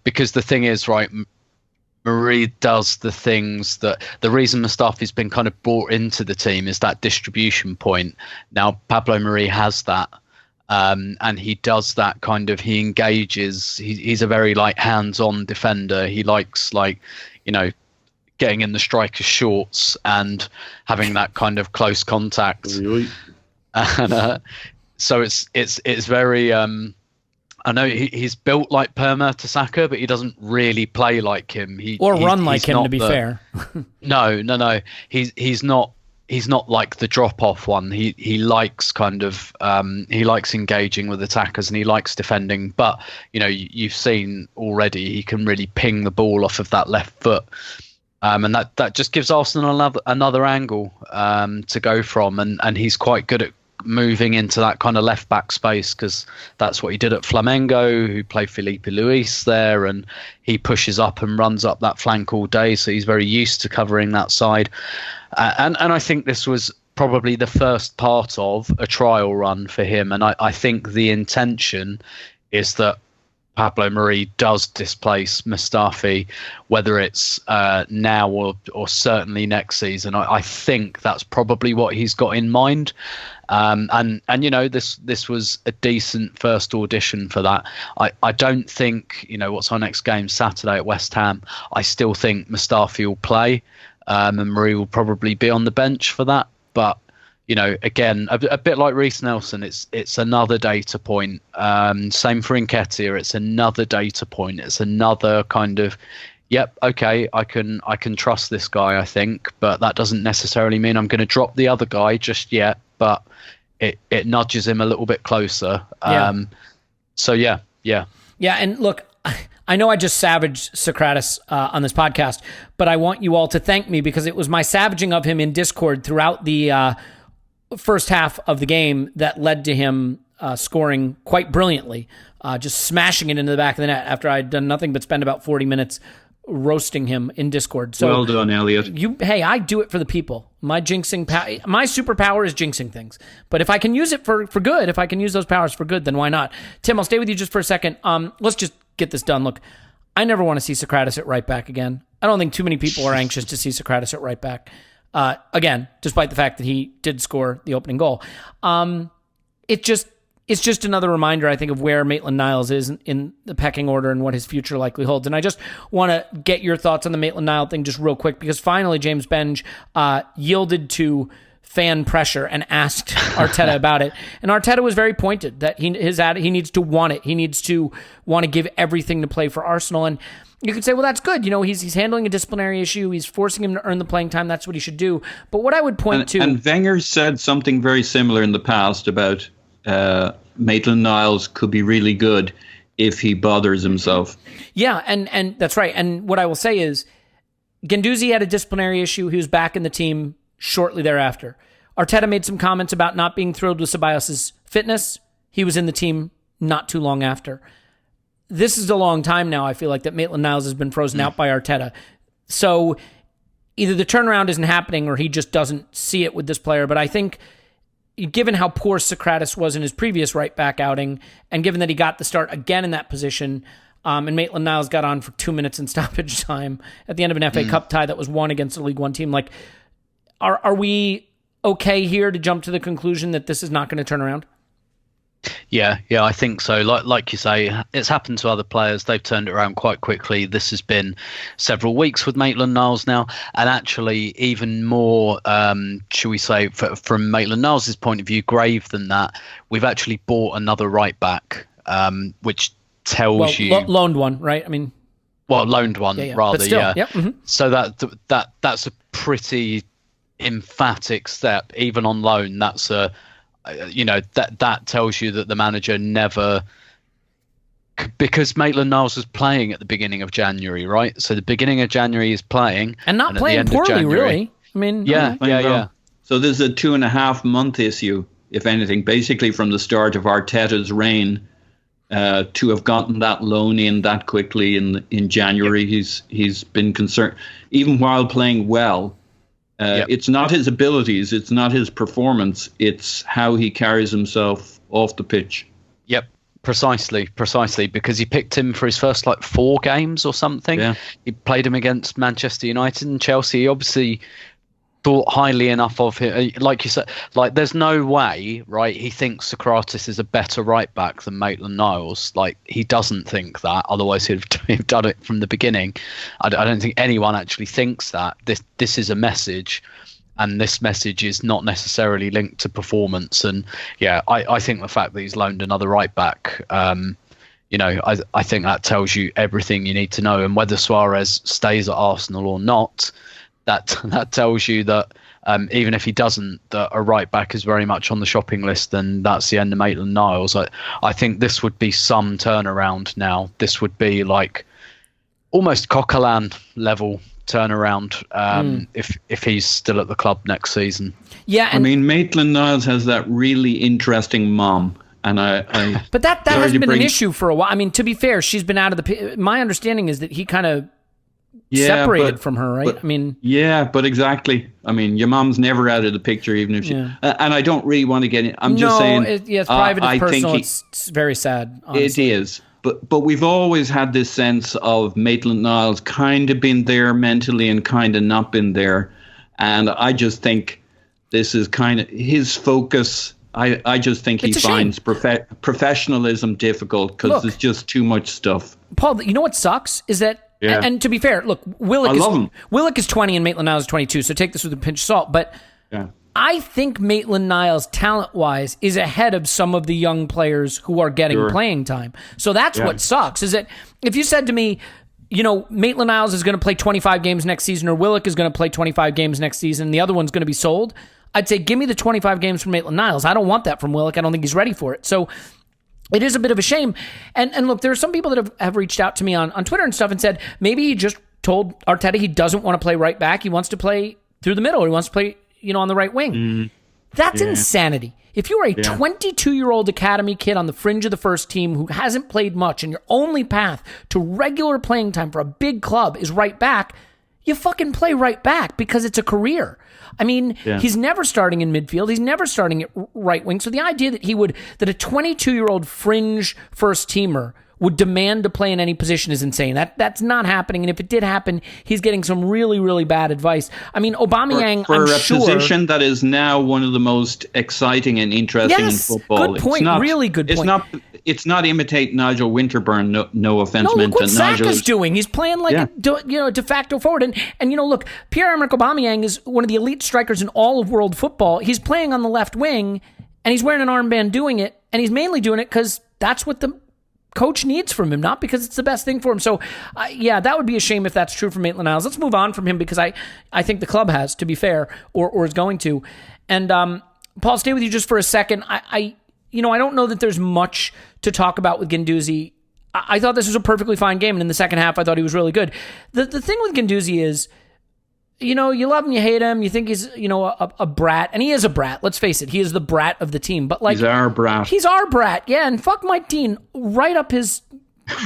Because the thing is, right, Mari does the things that the reason Mustafi's been kind of brought into the team is that distribution point. Now Pablo Mari has that, and he does that kind of. He engages. He's a very hands-on defender. He likes getting in the striker's shorts and having that kind of close contact. And so it's very I know he's built like Per Mertesacker, but he doesn't really play like him. Run like him, to be fair. No. He's not like the drop off one. He likes kind of he likes engaging with attackers and he likes defending. But you've seen already he can really ping the ball off of that left foot. And that just gives Arsenal another angle to go from, and he's quite good at moving into that kind of left back space because that's what he did at Flamengo, who played Felipe Luis there, and he pushes up and runs up that flank all day, so he's very used to covering that side. And I think this was probably the first part of a trial run for him, and I think the intention is that Pablo Mari does displace Mustafi, whether it's now or certainly next season. I think that's probably what he's got in mind. And this was a decent first audition for that. I don't think, what's our next game? Saturday at West Ham. I still think Mustafi will play, and Mari will probably be on the bench for that. But again, a bit like Reiss Nelson, it's another data point. Same for Nketiah, it's another data point. It's another kind of, yep, okay, I can trust this guy, I think, but that doesn't necessarily mean I'm going to drop the other guy just yet. But it nudges him a little bit closer. So yeah. Yeah, and look, I know I just savaged Sokratis on this podcast, but I want you all to thank me because it was my savaging of him in Discord throughout the first half of the game that led to him scoring quite brilliantly, just smashing it into the back of the net after I'd done nothing but spend about 40 minutes roasting him in Discord. So well done, Elliot. Hey, I do it for the people. My jinxing, my superpower is jinxing things. But if I can use it for good, if I can use those powers for good, then why not? Tim, I'll stay with you just for a second. Let's just get this done. Look, I never want to see Sokratis at right back again. I don't think too many people are anxious to see Sokratis at right back. Again, despite the fact that he did score the opening goal. It's just another reminder, I think, of where Maitland-Niles is in the pecking order and what his future likely holds. And I just want to get your thoughts on the Maitland-Niles thing just real quick, because finally James Benge yielded to fan pressure and asked Arteta about it. And Arteta was very pointed that he needs to want it. He needs to want to give everything to play for Arsenal. And you could say, well, that's good. He's handling a disciplinary issue. He's forcing him to earn the playing time. That's what he should do. But what I would point to... And Wenger said something very similar in the past about Maitland-Niles could be really good if he bothers himself. Yeah, and that's right. And what I will say is Guendouzi had a disciplinary issue. He was back in the team shortly thereafter. Arteta made some comments about not being thrilled with Ceballos' fitness. He was in the team not too long after. This is a long time now, I feel like, that Maitland-Niles has been frozen out by Arteta. So either the turnaround isn't happening or he just doesn't see it with this player. But I think given how poor Sokratis was in his previous right-back outing, and given that he got the start again in that position, and Maitland-Niles got on for 2 minutes in stoppage time at the end of an FA Cup tie that was won against a League One team, like, are we okay here to jump to the conclusion that this is not going to turn around? Yeah, I think so. Like you say, it's happened to other players. They've turned it around quite quickly. This has been several weeks with Maitland-Niles now, and actually even more, shall we say, from Maitland-Niles' point of view, grave than that. We've actually bought another right back, which tells you loaned one, right? I mean, loaned one rather. But still, yeah. Yep. Mm-hmm. So that's a pretty emphatic step, even on loan. That's a that tells you that the manager never, because Maitland-Niles was playing at the beginning of January, right? So the beginning of January is playing and not playing poorly, really. I mean, yeah. So this is a 2.5 month issue, if anything, basically from the start of Arteta's reign. To have gotten that loan in that quickly in January, he's been concerned, even while playing well. It's not his abilities, it's not his performance, it's how he carries himself off the pitch. Yep, precisely, because he picked him for his first 4 games or something. Yeah. He played him against Manchester United and Chelsea. He obviously thought highly enough of him. Like you said, there's no way, right, he thinks Sokratis is a better right back than Maitland-Niles. He doesn't think that, otherwise he'd have done it from the beginning. I don't think anyone actually thinks that. This is a message, and this message is not necessarily linked to performance. And I think the fact that he's loaned another right back, I think that tells you everything you need to know. And whether Suarez stays at Arsenal or not, that tells you that even if he doesn't, that a right back is very much on the shopping list, and that's the end of Maitland-Niles. I think this would be some turnaround now. This would be almost Coquelin level turnaround if he's still at the club next season. Yeah, I mean, Maitland-Niles has that really interesting mom. And but that has been an issue for a while. I mean, to be fair, she's been out of the. My understanding is that he kind of separated from her, right? But exactly. I mean, your mom's never out of the picture, even if she. And I don't really want to get in. I'm just saying. It's private, it's personal. It's very sad. Honestly. It is. But we've always had this sense of Maitland-Niles kind of been there mentally and kind of not been there. And I just think this is kind of his focus. I just think he finds professionalism difficult because there's just too much stuff. Paul, you know what sucks is that. Yeah. And to be fair, look, Willock is 20 and Maitland-Niles is 22, so take this with a pinch of salt. But I think Maitland-Niles, talent-wise, is ahead of some of the young players who are getting playing time. So that's what sucks, is that if you said to me, Maitland-Niles is going to play 25 games next season, or Willock is going to play 25 games next season, and the other one's going to be sold, I'd say, give me the 25 games from Maitland-Niles. I don't want that from Willock. I don't think he's ready for it. So it is a bit of a shame. And look, there are some people that have reached out to me on Twitter and stuff and said maybe he just told Arteta he doesn't want to play right back. He wants to play through the middle. He wants to play, on the right wing. That's insanity. If you're a 22-year-old academy kid on the fringe of the first team who hasn't played much and your only path to regular playing time for a big club is right back, you fucking play right back because it's a career. I mean, he's never starting in midfield. He's never starting at right wing. So the idea that that a 22-year-old fringe first teamer would demand to play in any position is insane. That's not happening. And if it did happen, he's getting some really, really bad advice. I mean, Aubameyang, for a position that is now one of the most exciting and interesting in football. Good point. Really good point. It's not imitate Nigel Winterburn. No offense meant to Nigel. Look what Saka's doing. He's playing a de facto forward. And look, Pierre-Emerick Aubameyang is one of the elite strikers in all of world football. He's playing on the left wing, and he's wearing an armband doing it. And he's mainly doing it because that's what the coach needs from him, not because it's the best thing for him. So, that would be a shame if that's true for Maitland-Niles. Let's move on from him because I think the club has, to be fair, or is going to. And Paul, stay with you just for a second. I don't know that there's much to talk about with Guendouzi. I thought this was a perfectly fine game, and in the second half, I thought he was really good. The thing with Guendouzi is, you love him, you hate him, you think he's, a brat, and he is a brat. Let's face it, he is the brat of the team. But like, he's our brat. He's our brat, yeah. And fuck Mike Dean right up his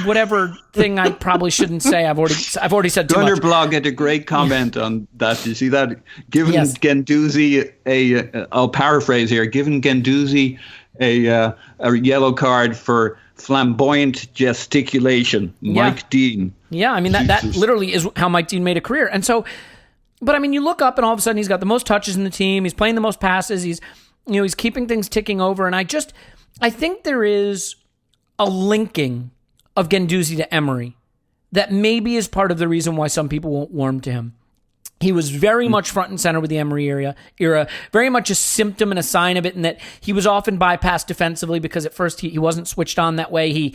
whatever thing I probably shouldn't say. I've already said too much. Thunder blog had a great comment on that. You see that? Given Guendouzi I'll paraphrase here. Given Guendouzi a yellow card for flamboyant gesticulation, Mike Dean. Yeah, I mean that literally is how Mike Dean made a career. And so, but I mean, you look up and all of a sudden he's got the most touches in the team. He's playing the most passes. He's keeping things ticking over. And I think there is a linking of Guendouzi to Emery that maybe is part of the reason why some people won't warm to him. He was very much front and center with the Emery era, very much a symptom and a sign of it, and that he was often bypassed defensively because at first he wasn't switched on that way. He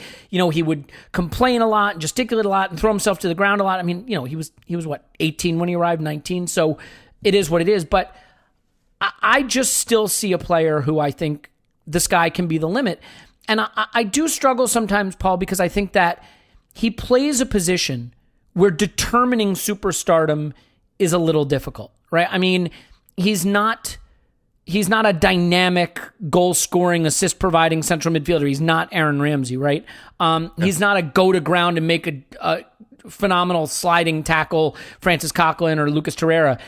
would complain a lot and gesticulate a lot and throw himself to the ground a lot. I mean, he was what, 18 when he arrived, 19, so it is what it is. But I just still see a player who I think the sky can be the limit. And I do struggle sometimes, Paul, because I think that he plays a position where determining superstardom is a little difficult, right? I mean, he's not a dynamic goal-scoring, assist-providing central midfielder. He's not Aaron Ramsey, right? He's not a go-to-ground and make a phenomenal sliding tackle Francis Coquelin or Lucas Torreira.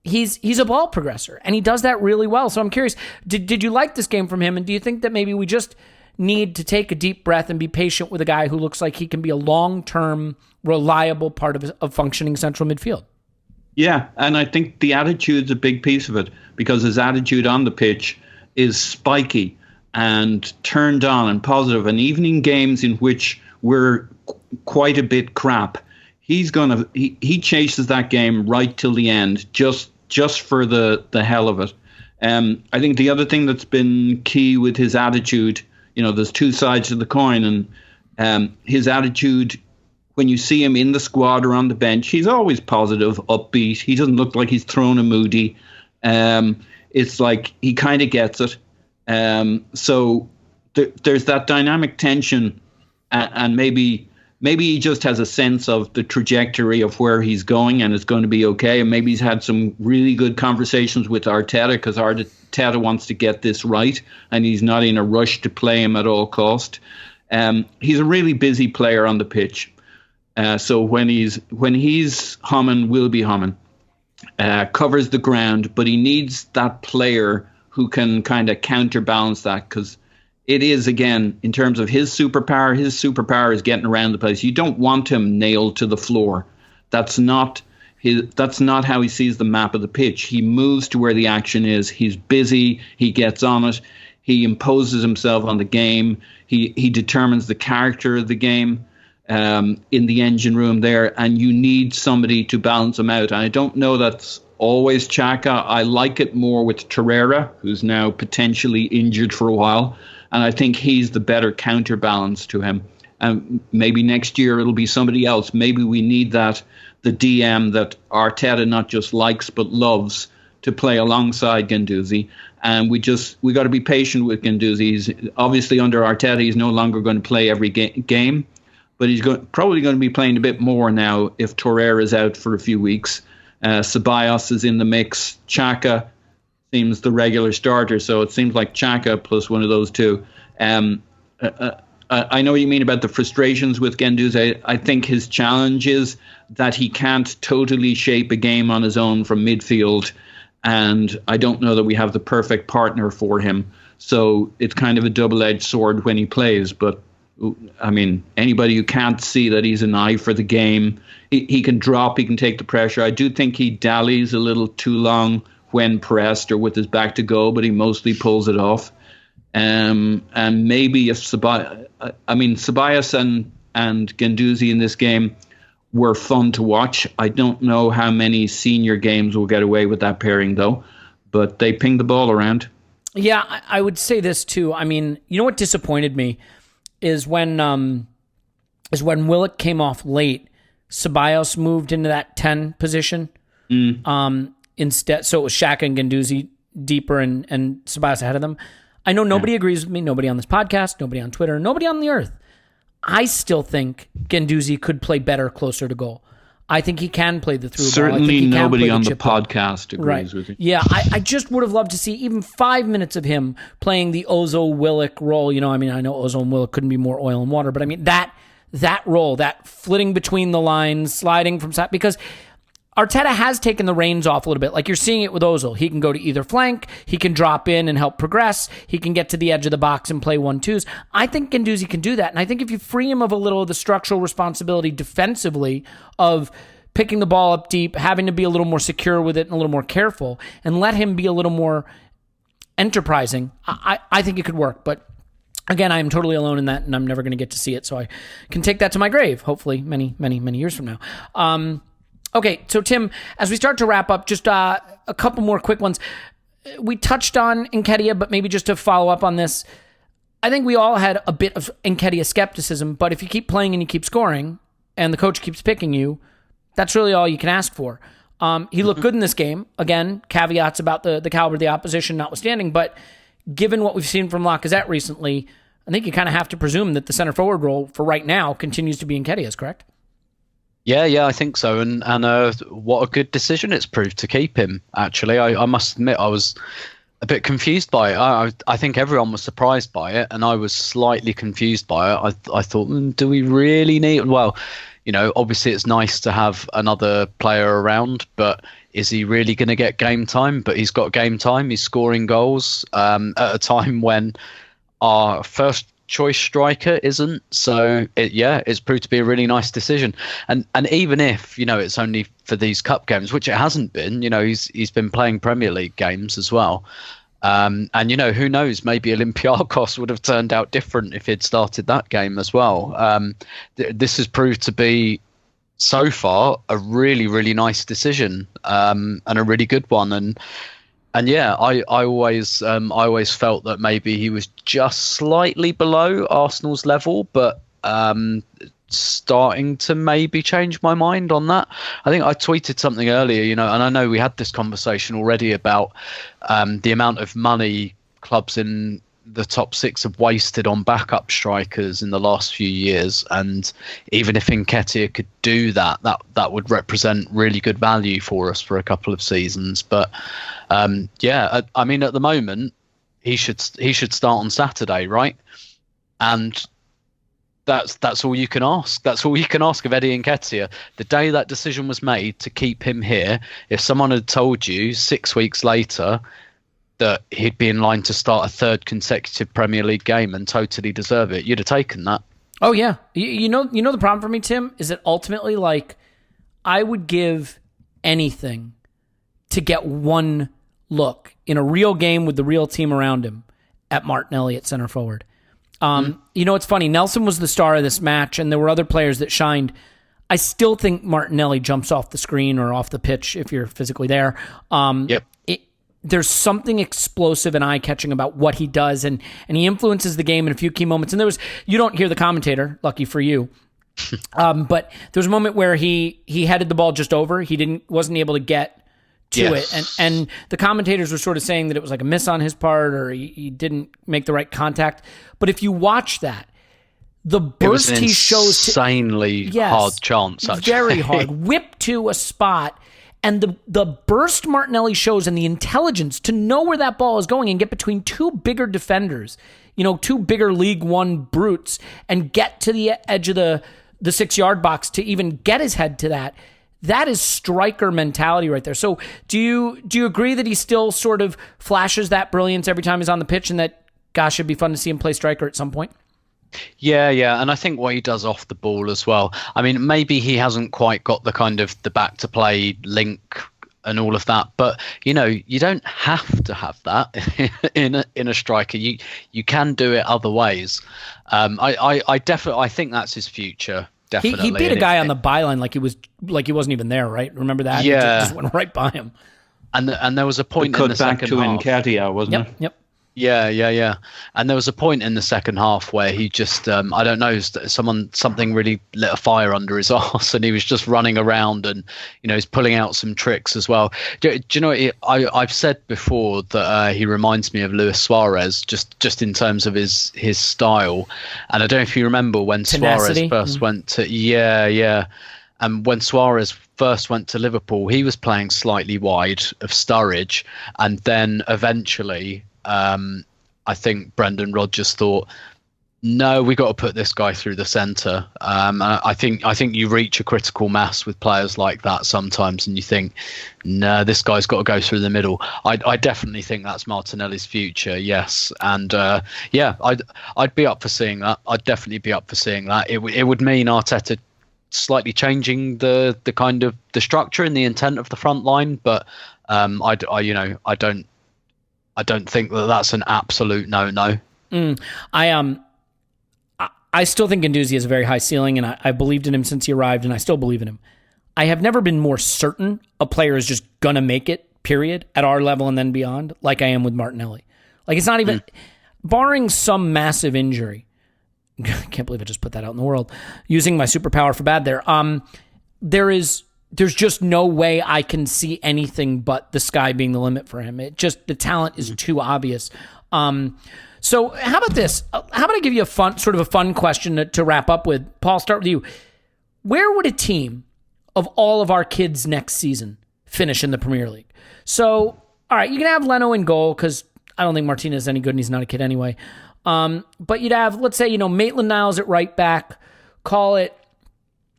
He's a ball progressor, and he does that really well. So I'm curious, did you like this game from him, and do you think that maybe we just need to take a deep breath and be patient with a guy who looks like he can be a long-term, reliable part of functioning central midfield? Yeah, and I think the attitude's a big piece of it, because his attitude on the pitch is spiky and turned on and positive. And even in games in which we're quite a bit crap, he chases that game right till the end, just for the hell of it. I think the other thing that's been key with his attitude, there's two sides to the coin, and his attitude, when you see him in the squad or on the bench, he's always positive, upbeat. He doesn't look like he's thrown a moody. It's like he kind of gets it. So there's that dynamic tension, and maybe he just has a sense of the trajectory of where he's going, and it's going to be okay. And maybe he's had some really good conversations with Arteta, because Arteta wants to get this right, and he's not in a rush to play him at all cost. He's a really busy player on the pitch. So when he's humming, we'll be humming. Covers the ground, but he needs that player who can kind of counterbalance that, because it is, again, in terms of his superpower is getting around the place. You don't want him nailed to the floor. That's not how he sees the map of the pitch. He moves to where the action is. He's busy. He gets on it. He imposes himself on the game. He determines the character of the game. In the engine room there, and you need somebody to balance him out. And I don't know that's always Xhaka. I like it more with Torreira, who's now potentially injured for a while, and I think he's the better counterbalance to him. And maybe next year it'll be somebody else. Maybe we need the DM that Arteta not just likes but loves to play alongside Guendouzi. And we got to be patient with Guendouzi. He's obviously under Arteta. He's no longer going to play every game. But he's probably going to be playing a bit more now if Torreira is out for a few weeks. Ceballos is in the mix. Xhaka seems the regular starter, so it seems like Xhaka plus one of those two. I know what you mean about the frustrations with Guendouzi. I think his challenge is that he can't totally shape a game on his own from midfield, and I don't know that we have the perfect partner for him. So it's kind of a double-edged sword when he plays, but I mean, anybody who can't see that he's an eye for the game, he can drop, he can take the pressure. I do think he dallies a little too long when pressed or with his back to goal, but he mostly pulls it off. And maybe if Ceballos and Guendouzi in this game were fun to watch. I don't know how many senior games will get away with that pairing, though, but they ping the ball around. Yeah, I would say this too. I mean, you know what disappointed me is when Willock came off late, Ceballos moved into that 10 position. Instead, so it was Xhaka and Guendouzi deeper and Ceballos ahead of them. I know nobody agrees with me, nobody on this podcast, nobody on Twitter, nobody on the earth. I still think Guendouzi could play better closer to goal. I think he can play the through ball. Certainly nobody on the podcast agrees with you. Yeah, I just would have loved to see even 5 minutes of him playing the Ozil Willock role. I know Ozil and Willock couldn't be more oil and water, but I mean that role, that flitting between the lines, sliding from side, because Arteta has taken the reins off a little bit. Like you're seeing it with Ozil. He can go to either flank. He can drop in and help progress. He can get to the edge of the box and play 1-2s. I think Guendouzi can do that. And I think if you free him of a little of the structural responsibility defensively of picking the ball up deep, having to be a little more secure with it and a little more careful, and let him be a little more enterprising, I think it could work. But again, I am totally alone in that, and I'm never going to get to see it. So I can take that to my grave, hopefully many, many, many years from now. Okay, so Tim, as we start to wrap up, just a couple more quick ones. We touched on Nketiah, but maybe just to follow up on this, I think we all had a bit of Nketiah skepticism, but if you keep playing and you keep scoring, and the coach keeps picking you, that's really all you can ask for. He looked good in this game. Again, caveats about the caliber of the opposition notwithstanding, but given what we've seen from Lacazette recently, I think you kind of have to presume that the center forward role for right now continues to be Nketiah's, correct? Yeah, I think so. And what a good decision it's proved to keep him, actually. I must admit, I was a bit confused by it. I think everyone was surprised by it, and I was slightly confused by it. I thought, do we really need... Well, obviously it's nice to have another player around, but is he really going to get game time? But he's got game time. He's scoring goals at a time when our first choice striker isn't. So it's proved to be a really nice decision. And even if it's only for these cup games, which it hasn't been, he's been playing Premier League games as well. And who knows, maybe Olympiacos would have turned out different if he'd started that game as well. This has proved to be so far a really, really nice decision, and a really good one. And yeah, I always felt that maybe he was just slightly below Arsenal's level, but starting to maybe change my mind on that. I think I tweeted something earlier, and I know we had this conversation already about the amount of money clubs in the top six have wasted on backup strikers in the last few years, and even if Nketiah could do that would represent really good value for us for a couple of seasons. But I mean, at the moment he should start on Saturday, right? And that's all you can ask. That's all you can ask of Eddie Nketiah. The day that decision was made to keep him here, if someone had told you 6 weeks later that he'd be in line to start a third consecutive Premier League game and totally deserve it, you'd have taken that. Oh yeah. You know the problem for me, Tim, is that ultimately, like, I would give anything to get one look in a real game with the real team around him at Martinelli at center forward. It's funny. Nelson was the star of this match, and there were other players that shined. I still think Martinelli jumps off the screen or off the pitch if you're physically there. Yep. There's something explosive and eye-catching about what he does, and he influences the game in a few key moments. And you don't hear the commentator, lucky for you, but there was a moment where he headed the ball just over. He wasn't able to get to it, and the commentators were sort of saying that it was like a miss on his part, or he didn't make the right contact. But if you watch that, the burst he shows, insanely hard chance, actually. Very hard, whip to a spot. And the burst Martinelli shows and the intelligence to know where that ball is going and get between two bigger defenders, two bigger League One brutes, and get to the edge of the 6-yard box to even get his head to that. That is striker mentality right there. So do you agree that he still sort of flashes that brilliance every time he's on the pitch, and that, gosh, it'd be fun to see him play striker at some point? Yeah, and I think what he does off the ball as well. I mean, maybe he hasn't quite got the kind of the back to play link and all of that, but you don't have to have that in a striker. You can do it other ways. I think that's his future. Definitely. He beat a guy on the byline like he wasn't even there, right? Remember that? Yeah, he just went right by him. And there was a point in the second half. Nketiah, wasn't it? Yep. Yeah. And there was a point in the second half where he just, I don't know, something really lit a fire under his arse, and he was just running around, and he's pulling out some tricks as well. Do you know? I've said before that he reminds me of Luis Suarez, just in terms of his style. And I don't know if you remember when Tenacity. Suarez first went to, yeah. And when Suarez first went to Liverpool, he was playing slightly wide of Sturridge. And then eventually, I think Brendan Rodgers thought, no, we got to put this guy through the centre. I think you reach a critical mass with players like that sometimes, and you think, no, this guy's got to go through the middle. I definitely think that's Martinelli's future. Yes, and I'd be up for seeing that. I'd definitely be up for seeing that. It would mean Arteta slightly changing the kind of the structure and the intent of the front line, but I don't think that's an absolute no. I still think Guendouzi has a very high ceiling, and I believed in him since he arrived, and I still believe in him. I have never been more certain a player is just going to make it, period, at our level and then beyond, like I am with Martinelli. Like, it's not even, barring some massive injury, I can't believe I just put that out in the world, using my superpower for bad there, there's just no way I can see anything but the sky being the limit for him. It just, the talent is too obvious. So how about this? How about I give you a fun question to wrap up with? Paul, start with you. Where would a team of all of our kids next season finish in the Premier League? So, all right, you can have Leno in goal because I don't think Martinez is any good and he's not a kid anyway. But you'd have, let's say, Maitland-Niles at right back. Call it,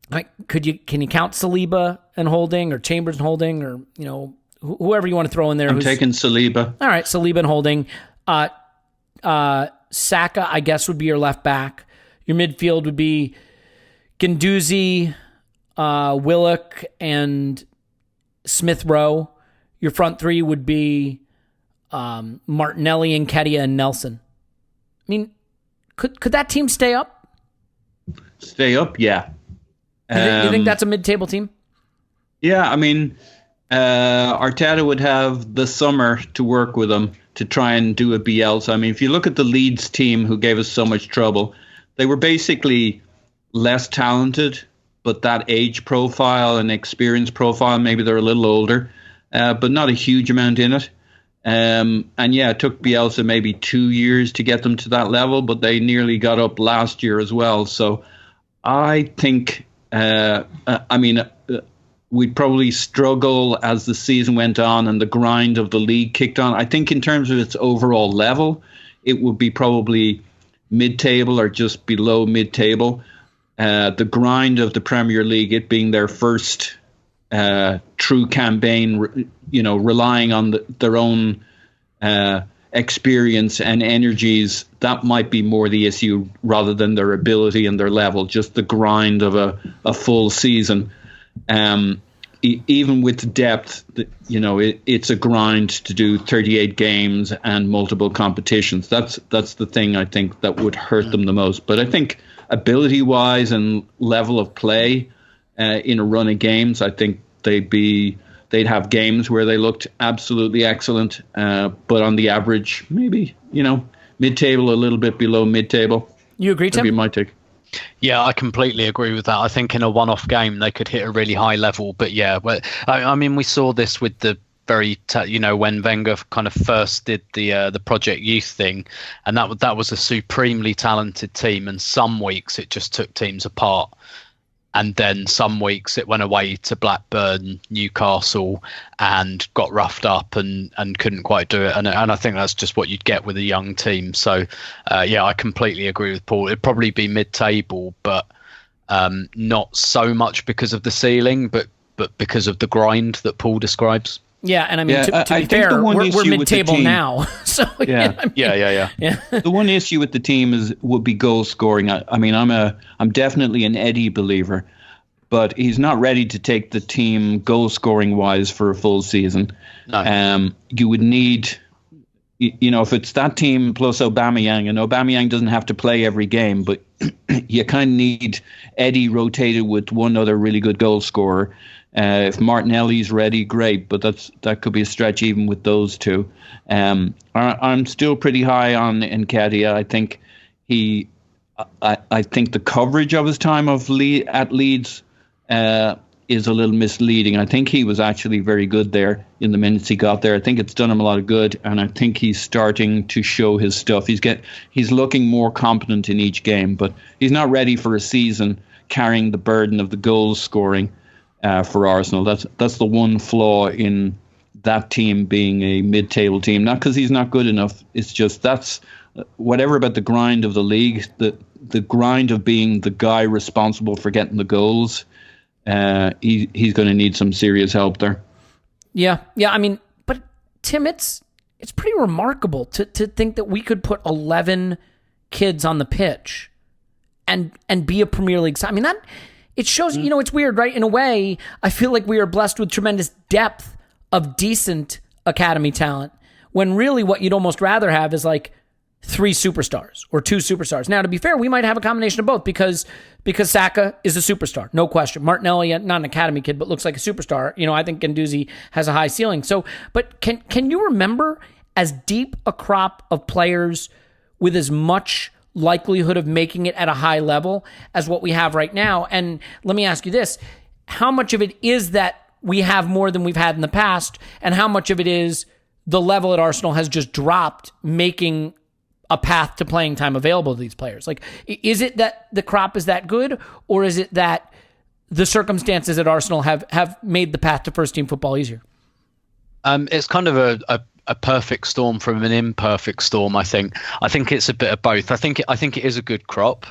like, can you count Saliba and Holding or Chambers and Holding or, whoever you want to throw in there? I'm taking Saliba. All right, Saliba and Holding. Saka, I guess, would be your left back. Your midfield would be Guendouzi, Willock, and Smith Rowe. Your front three would be Martinelli, Nketiah, and Nelson. I mean, could that team stay up? Stay up, yeah. You think that's a mid-table team? Yeah, I mean, Arteta would have the summer to work with them to try and do a Bielsa. I mean, if you look at the Leeds team who gave us so much trouble, they were basically less talented, but that age profile and experience profile, maybe they're a little older, but not a huge amount in it. And yeah, it took Bielsa maybe 2 years to get them to that level, but they nearly got up last year as well. So I think, we'd probably struggle as the season went on and the grind of the league kicked on. I think in terms of its overall level, it would be probably mid-table or just below mid-table. The grind of the Premier League, it being their first true campaign, relying on their own experience and energies, that might be more the issue rather than their ability and their level, just the grind of a full season. Even with depth, it's a grind to do 38 games and multiple competitions. That's the thing I think that would hurt them the most. But I think ability-wise and level of play in a run of games, I think they'd have games where they looked absolutely excellent. But on the average, maybe mid-table, a little bit below mid-table. You agree, Tim? That'd be my take. Yeah, I completely agree with that. I think in a one-off game they could hit a really high level, but yeah, I mean we saw this with the when Wenger kind of first did the Project Youth thing, and that was a supremely talented team, and some weeks it just took teams apart. And then some weeks it went away to Blackburn, Newcastle, and got roughed up and couldn't quite do it. And I think that's just what you'd get with a young team. So, yeah, I completely agree with Paul. It'd probably be mid-table, but not so much because of the ceiling, but because of the grind that Paul describes. Yeah, and I mean, to be fair, we're mid-table now. So yeah. The one issue with the team would be goal scoring. I mean, I'm definitely an Eddie believer, but he's not ready to take the team goal scoring wise for a full season. No. You would need, if it's that team plus Aubameyang, and Aubameyang doesn't have to play every game, but you kind of need Eddie rotated with one other really good goal scorer. If Martinelli's ready, great, but that could be a stretch even with those two. I'm still pretty high on Nketiah. I think I think the coverage of his time at Leeds is a little misleading. I think he was actually very good there in the minutes he got there. I think it's done him a lot of good, and I think he's starting to show his stuff. He's looking more competent in each game, but he's not ready for a season carrying the burden of the goal scoring for Arsenal. That's the one flaw in that team being a mid-table team. Not because he's not good enough. It's just that's whatever about the grind of the league, the grind of being the guy responsible for getting the goals. He's going to need some serious help there. Yeah. I mean, but Tim, it's pretty remarkable to think that we could put 11 kids on the pitch and be a Premier League side. I mean, that it shows. You know, it's weird, right? In a way, I feel like we are blessed with tremendous depth of decent academy talent, when really what you'd almost rather have is like 3 superstars or 2 superstars. Now, to be fair, we might have a combination of both because Saka is a superstar, no question. Martinelli, not an academy kid, but looks like a superstar. You know, I think Guendouzi has a high ceiling. So, but can you remember as deep a crop of players with as much likelihood of making it at a high level as what we have right now? And let me ask you this: how much of it is that we have more than we've had in the past, and how much of it is the level at Arsenal has just dropped, making a path to playing time available to these players? Like, is it that the crop is that good, or is it that the circumstances at Arsenal have made the path to first team football easier? It's kind of a perfect storm from an imperfect storm. I think it's a bit of both. I think it is a good crop.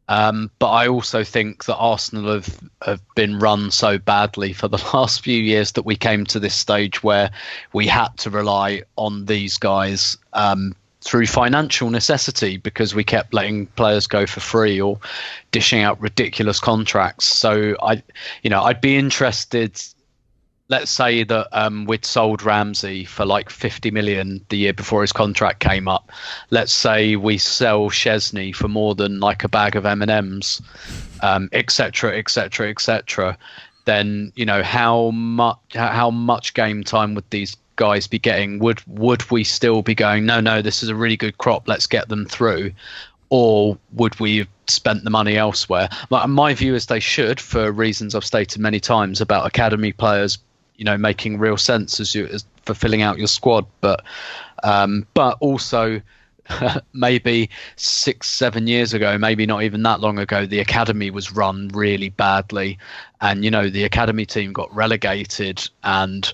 But I also think that Arsenal have been run so badly for the last few years that we came to this stage where we had to rely on these guys through financial necessity, because we kept letting players go for free or dishing out ridiculous contracts. So I'd be interested. Let's say that we'd sold Ramsey for like 50 million the year before his contract came up. Let's say we sell Szczesny for more than like a bag of M&Ms, et cetera, et cetera, et cetera. Then, you know, how much game time would these guys be getting? Would we still be going, no, this is a really good crop, let's get them through? Or would we have spent the money elsewhere? My view is they should, for reasons I've stated many times about academy players, you know, making real sense as for filling out your squad, but also maybe 6-7 years ago, maybe not even that long ago, the academy was run really badly, and you know the academy team got relegated, and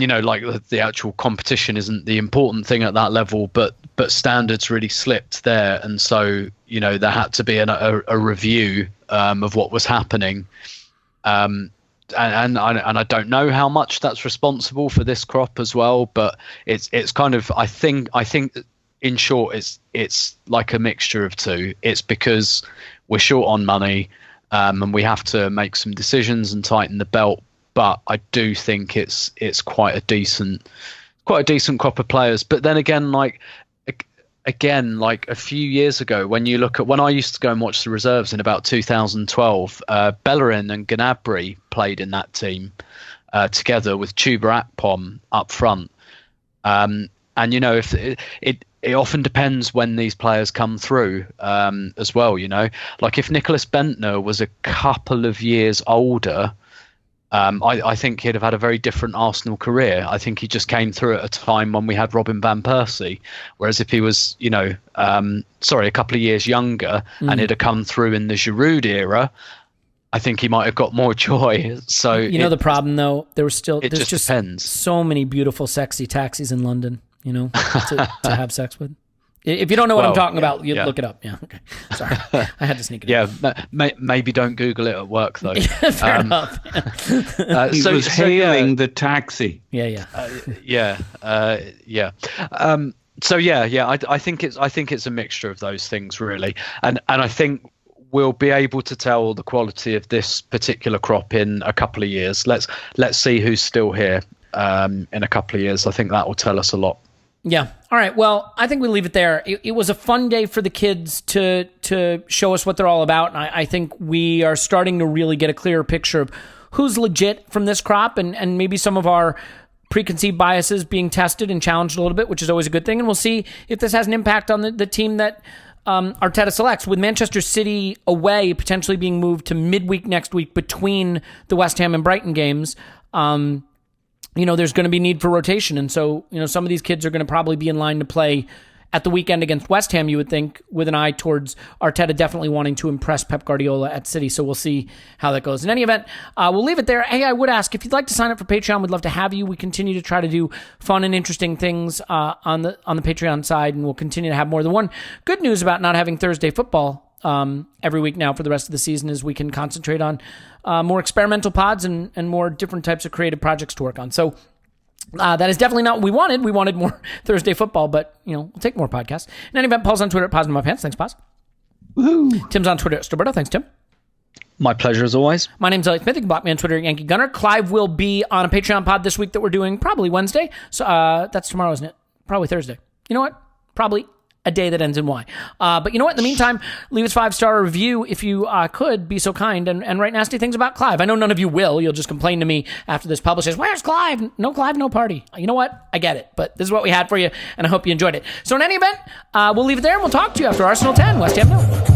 you know, like the actual competition isn't the important thing at that level, but standards really slipped there, and so you know there had to be a review of what was happening. And I don't know how much that's responsible for this crop as well, but it's kind of I think in short it's like a mixture of two. It's because we're short on money, and we have to make some decisions and tighten the belt. But I do think it's quite a decent crop of players. But then again, like a few years ago, when I used to go and watch the reserves in about 2012, Bellerin and Gnabry played in that team together with Chuba Akpom up front. And you know, if it often depends when these players come through as well. You know, like if Nicholas Bentner was a couple of years older, I think he'd have had a very different Arsenal career. I think he just came through at a time when we had Robin van Persie. Whereas if he was, you know, a couple of years younger and he'd have come through in the Giroud era, I think he might have got more joy. So you know the problem though, there's just depends. So many beautiful, sexy taxis in London, you know, to have sex with. If you don't know what I'm talking about, you look it up. Yeah, okay. Sorry, I had to sneak it in. Yeah, maybe don't Google it at work though. Fair enough. He was hailing the taxi. Yeah. I think it's a mixture of those things really, and I think we'll be able to tell the quality of this particular crop in a couple of years. Let's see who's still here in a couple of years. I think that will tell us a lot. Yeah. All right. Well, I think we leave it there. It was a fun day for the kids to show us what they're all about. And I think we are starting to really get a clearer picture of who's legit from this crop, and maybe some of our preconceived biases being tested and challenged a little bit, which is always a good thing. And we'll see if this has an impact on the team that Arteta selects, with Manchester City away potentially being moved to midweek next week between the West Ham and Brighton games. You know, there's going to be need for rotation. And so, you know, some of these kids are going to probably be in line to play at the weekend against West Ham, you would think, with an eye towards Arteta definitely wanting to impress Pep Guardiola at City. So we'll see how that goes. In any event, we'll leave it there. Hey, I would ask, if you'd like to sign up for Patreon, we'd love to have you. We continue to try to do fun and interesting things on the Patreon side, and we'll continue to have more. The one good news about not having Thursday football every week now for the rest of the season is we can concentrate on more experimental pods and more different types of creative projects to work on. So that is definitely not what we wanted. We wanted more Thursday football, but we'll take more podcasts. In any event, Paul's on Twitter at Pause in My Pants. Thanks, Pause. Woohoo. Tim's on Twitter at Stoberto. Thanks, Tim. My pleasure as always. My name's Elliot Smith. You can block me on Twitter at Yankee Gunner. Clive will be on a Patreon pod this week that we're doing probably Wednesday. So that's tomorrow, isn't it? Probably Thursday. You know what? Probably a day that ends in Y. But you know what? In the meantime, leave us 5-star review if you could be so kind and write nasty things about Clive. I know none of you will. You'll just complain to me after this publishes. Where's Clive? No Clive, no party. You know what? I get it. But this is what we had for you, and I hope you enjoyed it. So in any event, we'll leave it there, and we'll talk to you after Arsenal 10, West Ham 0.